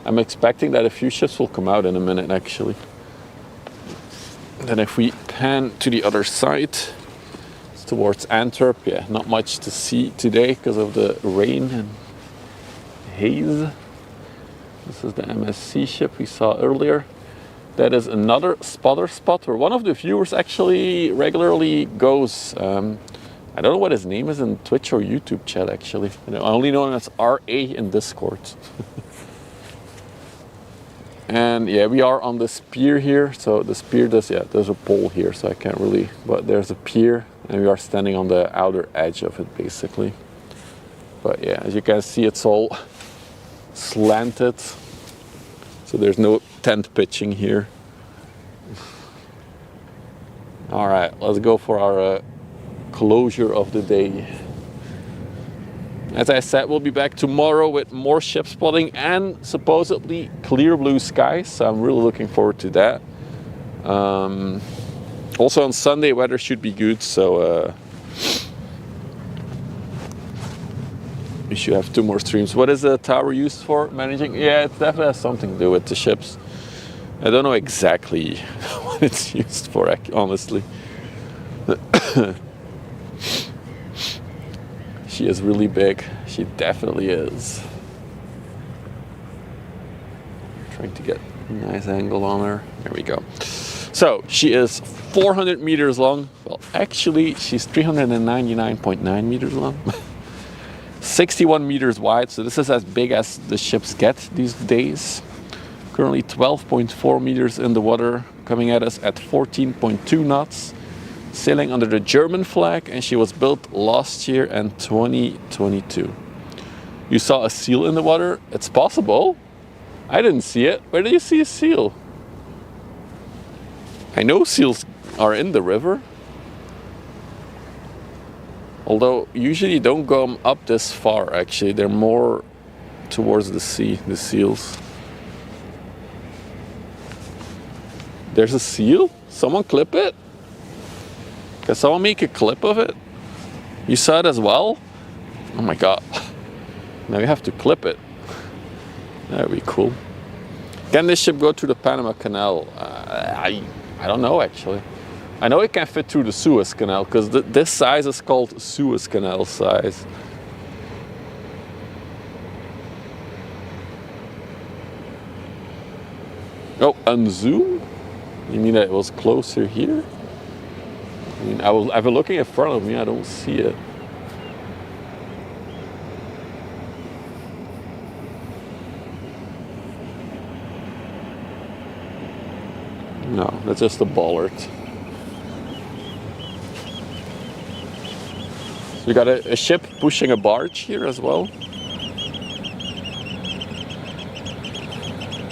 I'm expecting that a few ships will come out in a minute, actually. Then if we pan to the other side, it's towards Antwerp. Yeah, not much to see today because of the rain and haze. This is the MSC ship we saw earlier. That is another spotter spot where one of the viewers actually regularly goes. I don't know what his name is in Twitch or YouTube chat, actually. I only know him as RA in Discord. And yeah, we are on this pier here. So this pier does, yeah, there's a pole here, so I can't really, but there's a pier and we are standing on the outer edge of it, basically. But yeah, as you can see, it's all slanted. So there's no tent pitching here. All right, let's go for our closure of the day. As I said, we'll be back tomorrow with more ship spotting and supposedly clear blue skies. So I'm really looking forward to that. Also on Sunday, weather should be good. So we should have 2 more streams. What is the tower used for? Managing? Yeah, it definitely has something to do with the ships. I don't know exactly what it's used for, honestly. She is really big. She definitely is. Trying to get a nice angle on her. There we go. So she is 400 meters long. Well, actually, she's 399.9 meters long. 61 meters wide. So this is as big as the ships get these days. Currently 12.4 meters in the water, coming at us at 14.2 knots. Sailing under the German flag, and she was built last year in 2022. You saw a seal in the water? It's possible. I didn't see it. Where did you see a seal? I know seals are in the river. Although usually don't go up this far, actually. They're more towards the sea, the seals. There's a seal? Someone clip it? Can someone make a clip of it? You saw it as well? Oh my god. Now we have to clip it. That'd be cool. Can this ship go through the Panama Canal? I don't know, actually. I know it can fit through the Suez Canal because this size is called Suez Canal size. Oh, unzoom? You mean that it was closer here? I mean, I've been looking in front of me, I don't see it. No, that's just a bollard. So we got a ship pushing a barge here as well.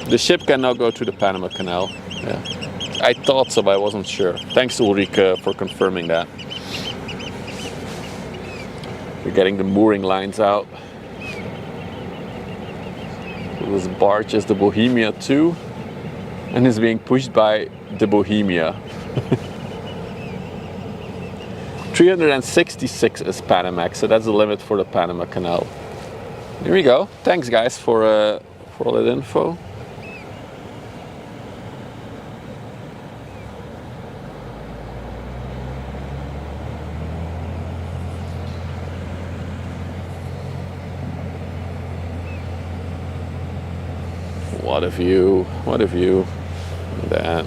The ship can now go to the Panama Canal. Yeah. I thought so, but I wasn't sure. Thanks, Ulrike, for confirming that. We're getting the mooring lines out. So this barge is the Bohemia 2 and is being pushed by the Bohemia. 366 is Panamax, so that's the limit for the Panama Canal. Here we go. Thanks, guys, for all that info. What a view, what a view. Look at that.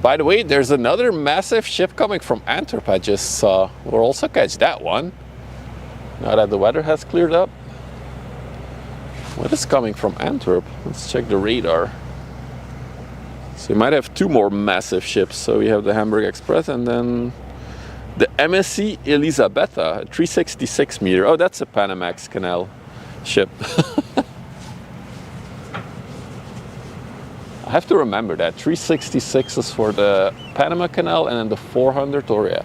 By the way, there's another massive ship coming from Antwerp I just saw. We'll also catch that one, now that the weather has cleared up. What is coming from Antwerp? Let's check the radar. So we might have 2 more massive ships. So we have the Hamburg Express and then the MSC Elisabetta, 366 meter. Oh, that's a Panamax Canal ship. I have to remember that 366 is for the Panama Canal, and then the 400, or yeah,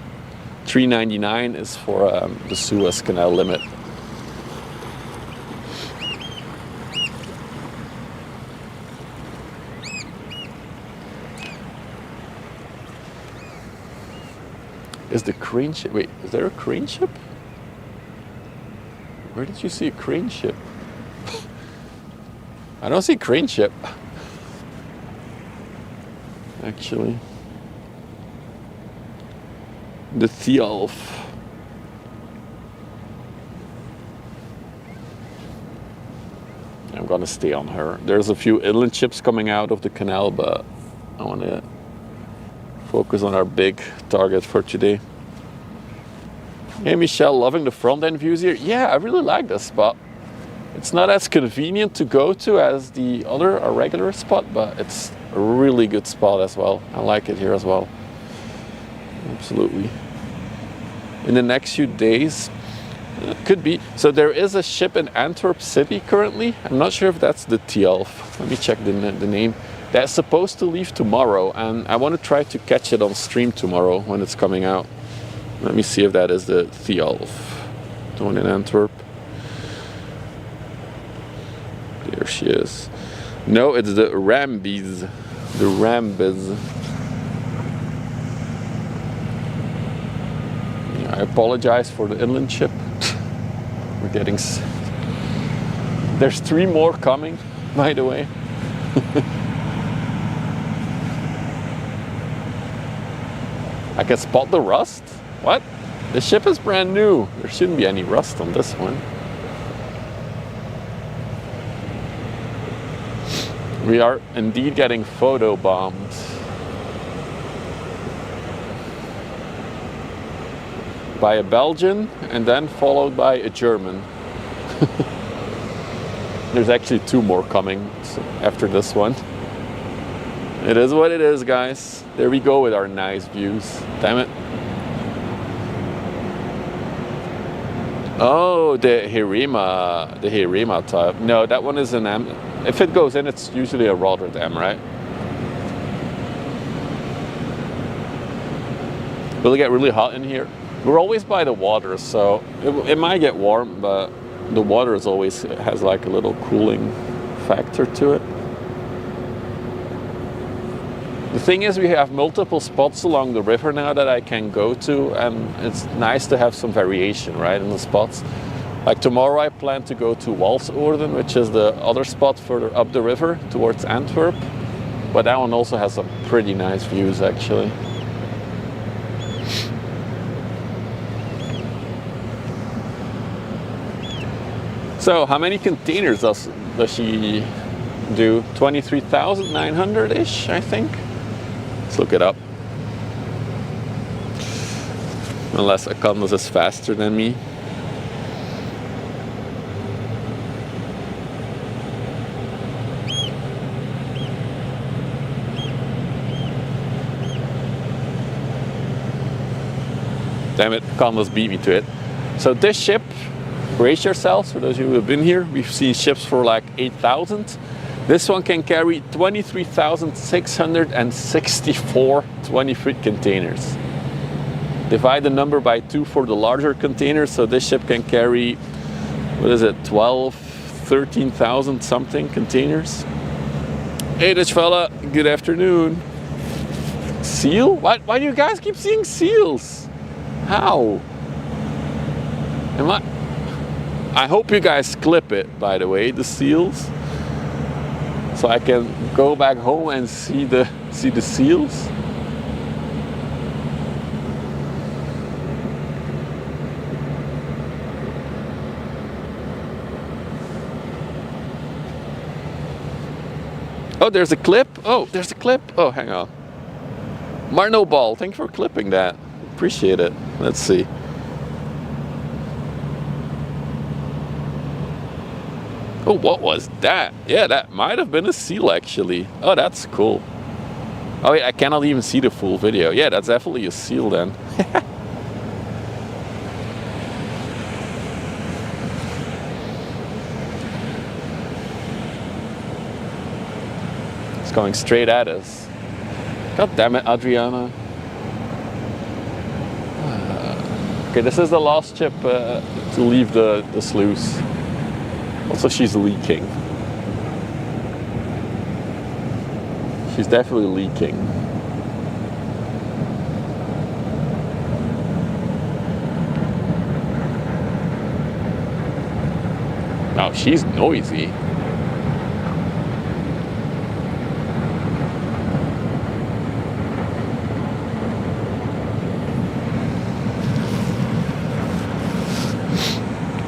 399 is for the Suez Canal limit. Is the crane ship? Wait, is there a crane ship? Where did you see a crane ship? I don't see a crane ship. Actually. The Thialf. I'm gonna stay on her. There's a few inland ships coming out of the canal, but I want to focus on our big target for today. Hey Michelle, loving the front end views here. Yeah, I really like this spot. It's not as convenient to go to as the other, our regular spot, but it's a really good spot as well. I like it here as well. Absolutely. In the next few days, could be. So there is a ship in Antwerp city currently. I'm not sure if that's the Thialf. Let me check the name. That's supposed to leave tomorrow, and I want to try to catch it on stream tomorrow when it's coming out. Let me see if that is the Thialf. The one in Antwerp. There she is. No, it's the Rambies. The Rambies. I apologize for the inland ship. We're getting... There's 3 more coming, by the way. I can spot the rust? What? The ship is brand new. There shouldn't be any rust on this one. We are indeed getting photo bombed. By a Belgian and then followed by a German. There's actually 2 more coming after this one. It is what it is, guys. There we go with our nice views. Damn it. Oh, the Hirima type. No, that one is an M. If it goes in, it's usually a Rotterdam, right? Will it get really hot in here? We're always by the water, so it might get warm, but the water is always has like a little cooling factor to it. The thing is, we have multiple spots along the river now that I can go to, and it's nice to have some variation, right, in the spots. Like tomorrow I plan to go to Walsoorden, which is the other spot further up the river towards Antwerp. But that one also has some pretty nice views, actually. So, how many containers does she do? 23,900-ish, I think. Let's look it up. Unless Akandas is faster than me. Damn it, Akandas beat me to it. So this ship, brace yourselves, for those of you who have been here, we've seen ships for like 8,000. This one can carry 23,664 20-foot containers. Divide the number by 2 for the larger containers, so this ship can carry, what is it, 13,000 something containers. Hey Dutch fella, good afternoon. Seal? Why do you guys keep seeing seals? How? I hope you guys clip it, by the way, the seals, so I can go back home and see the seals. Oh, there's a clip. Oh, there's a clip. Oh, hang on. Marno Ball, thank you for clipping that. Appreciate it. Let's see. Oh, what was that? Yeah, that might have been a seal, actually. Oh, that's cool. Oh, wait, I cannot even see the full video. Yeah, that's definitely a seal then. It's going straight at us. God damn it, Adriana. Okay, this is the last ship to leave the sluice. Also, she's leaking. She's definitely leaking. Oh, she's noisy.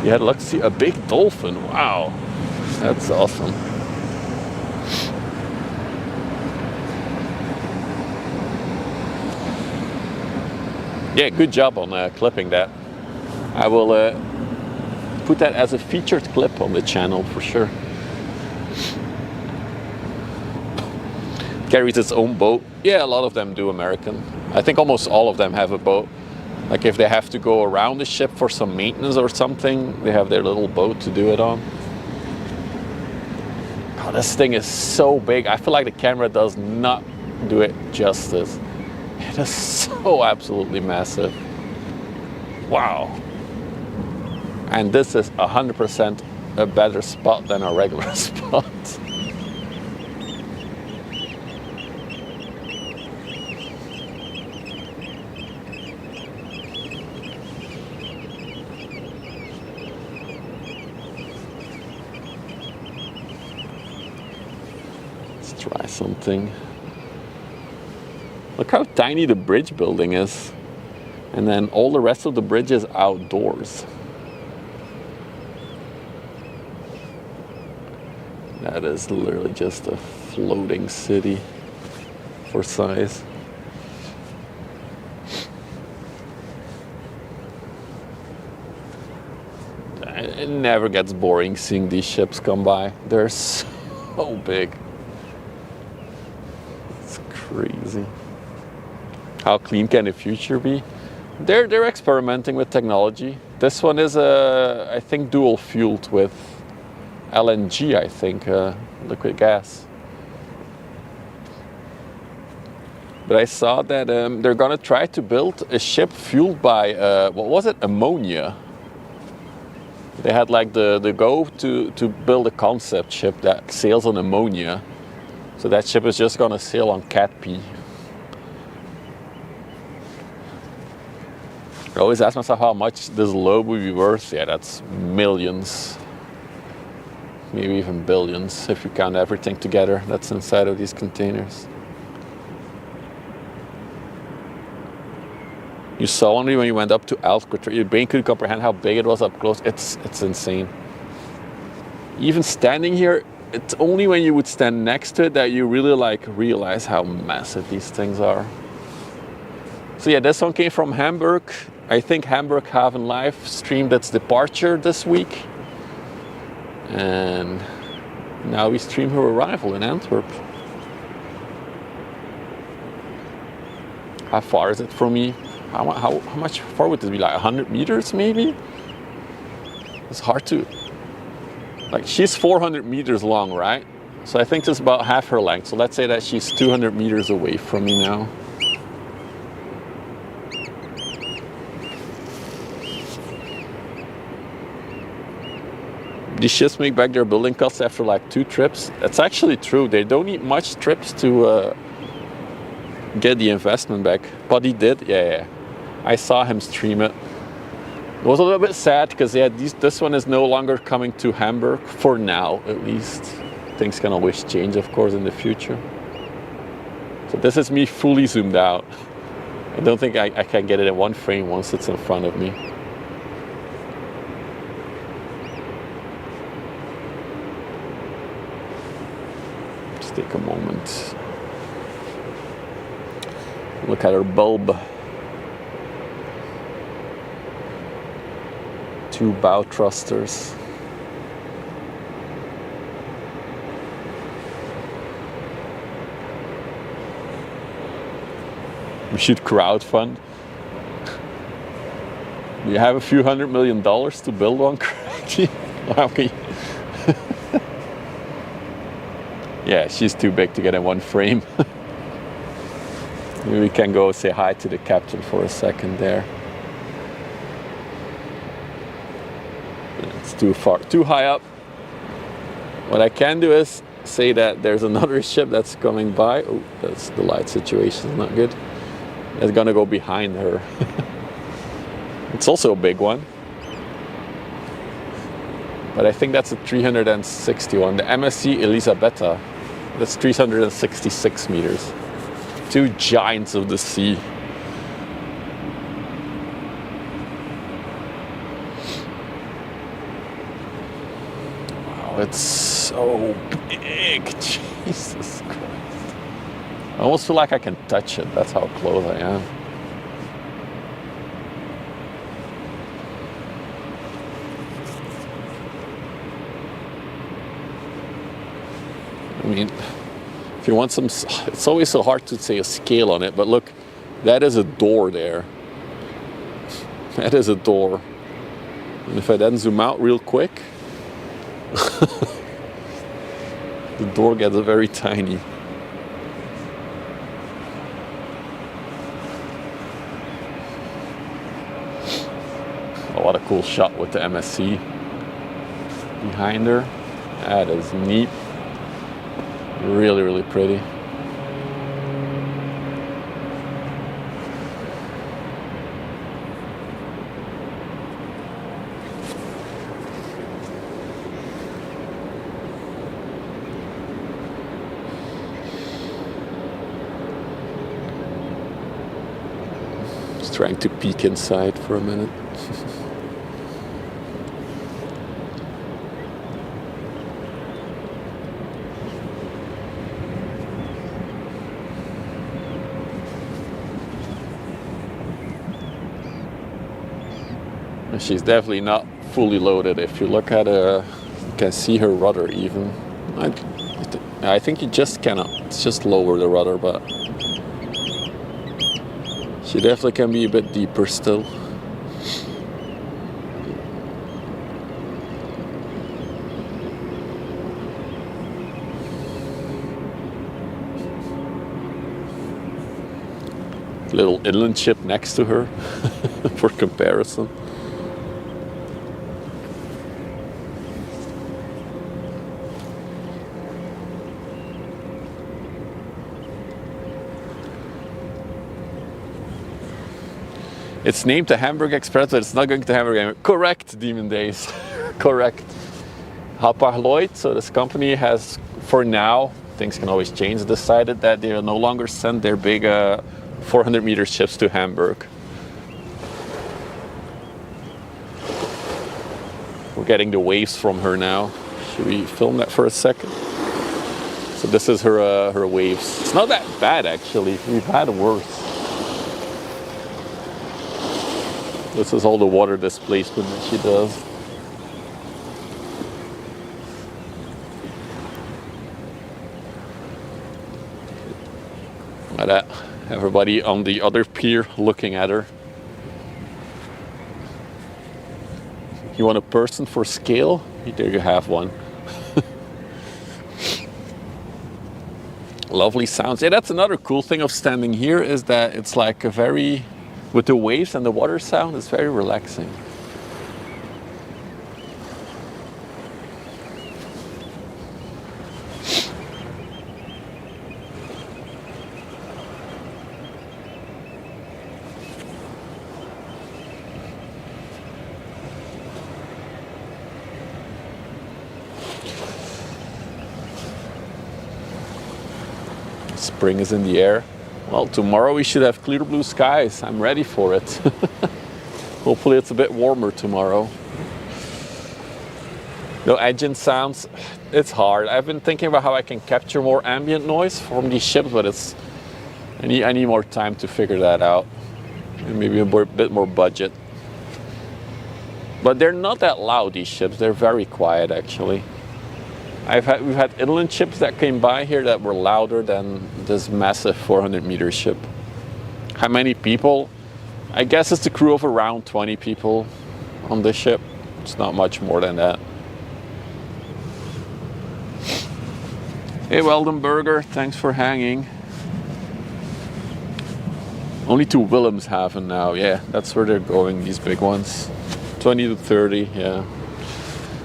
Yeah, let's see, a big dolphin. Wow, that's awesome. Yeah, good job on clipping that. I will put that as a featured clip on the channel for sure. Carries its own boat. Yeah, a lot of them do, American. I think almost all of them have a boat. Like if they have to go around the ship for some maintenance or something, they have their little boat to do it on. Oh, this thing is so big. I feel like the camera does not do it justice. It is so absolutely massive. Wow. And this is 100% a better spot than a regular spot. Try something. Look how tiny the bridge building is. And then all the rest of the bridge is outdoors. That is literally just a floating city for size. It never gets boring seeing these ships come by. They're so big. Crazy. How clean can the future be? They're experimenting with technology. This one is I think dual fueled with LNG, I think, liquid gas. But I saw that they're gonna try to build a ship fueled by what was it? Ammonia. They had like the go to build a concept ship that sails on ammonia. So that ship is just gonna sail on cat pee. I always ask myself how much this load would be worth. Yeah, that's millions. Maybe even billions if you count everything together that's inside of these containers. You saw only when you went up to Alcatraz. Your brain couldn't comprehend how big it was up close. It's insane. Even standing here, it's only when you would stand next to it that you really realize how massive these things are. So yeah, this one came from Hamburg. I think Hamburg Haven Live streamed its departure this week. And now we stream her arrival in Antwerp. How far is it from me? How much far would this be? Like 100 meters maybe? It's hard to... Like, she's 400 meters long, right? So I think it's about half her length. So let's say that she's 200 meters away from me now. These ships make back their building costs after like 2 trips. That's actually true. They don't need much trips to get the investment back. But he did, yeah. I saw him stream it. It was a little bit sad because this one is no longer coming to Hamburg, for now at least. Things can always change, of course, in the future. So this is me fully zoomed out. I don't think I can get it in one frame once it's in front of me. Just take a moment. Look at her bulb. 2 bow thrusters. We should crowdfund. You have a few $100 million to build one correctly. Okay. Yeah, she's too big to get in one frame. Maybe we can go say hi to the captain for a second there. It's too far, too high up. What I can do is say that there's another ship that's coming by. Oh, that's the light situation is not good. It's gonna go behind her. It's also a big one. But I think that's a 361. The MSC Elisabetta, that's 366 meters. Two giants of the sea. Wow, it's so big. Jesus Christ. I almost feel like I can touch it. That's how close I am. I mean, if you want some, it's always so hard to say a scale on it, but look, that is a door there. That is a door. And if I then zoom out real quick, the door gets very tiny. Oh, what a cool shot with the MSC behind her. That is neat. Really, really pretty. Just trying to peek inside for a minute. She's definitely not fully loaded. If you look at her, you can see her rudder even. I think you just cannot. It's just lower the rudder, but she definitely can be a bit deeper still. Little inland ship next to her for comparison. It's named the Hamburg Express, but it's not going to Hamburg. Correct, Demon Days. Correct. HAMBURG, so this company has, for now, things can always change, decided that they will no longer send their big 400-meter ships to Hamburg. We're getting the waves from her now. Should we film that for a second? So this is her her waves. It's not that bad actually. We've had worse. This is all the water displacement that she does. Look at that. Everybody on the other pier looking at her. You want a person for scale? There you have one. Lovely sounds. Yeah, that's another cool thing of standing here is that it's like a very, with the waves and the water sound, it's very relaxing. Spring is in the air. Well, tomorrow we should have clear blue skies. I'm ready for it. Hopefully it's a bit warmer tomorrow. No engine sounds, it's hard. I've been thinking about how I can capture more ambient noise from these ships, but I need more time to figure that out. And maybe a bit more budget. But they're not that loud, these ships. They're very quiet actually. We've had inland ships that came by here that were louder than this massive 400-meter ship. How many people? I guess it's a crew of around 20 people on this ship. It's not much more than that. Hey, Weldenberger, thanks for hanging. Only to Wilhelmshaven now, yeah, that's where they're going, these big ones. 20 to 30, yeah.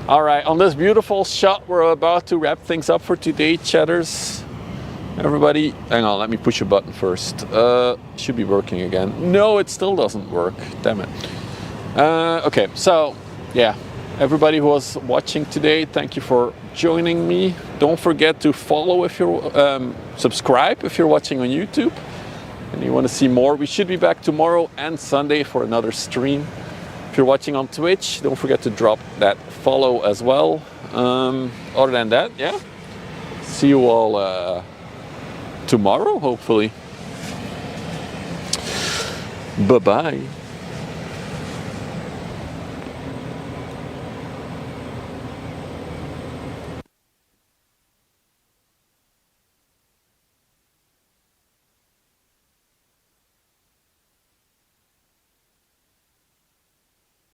All right, on this beautiful shot, we're about to wrap things up for today, chatters. Everybody, hang on, let me push a button first. Should be working again. No, it still doesn't work, damn it. Okay, so, yeah, Everybody who was watching today, thank you for joining me. Don't forget to follow if you're subscribe if you're watching on YouTube and you want to see more. We should be back tomorrow and Sunday for another stream. If you're watching on Twitch, don't forget to drop that follow as well. Other than that, yeah, see you all tomorrow, hopefully. Bye-bye.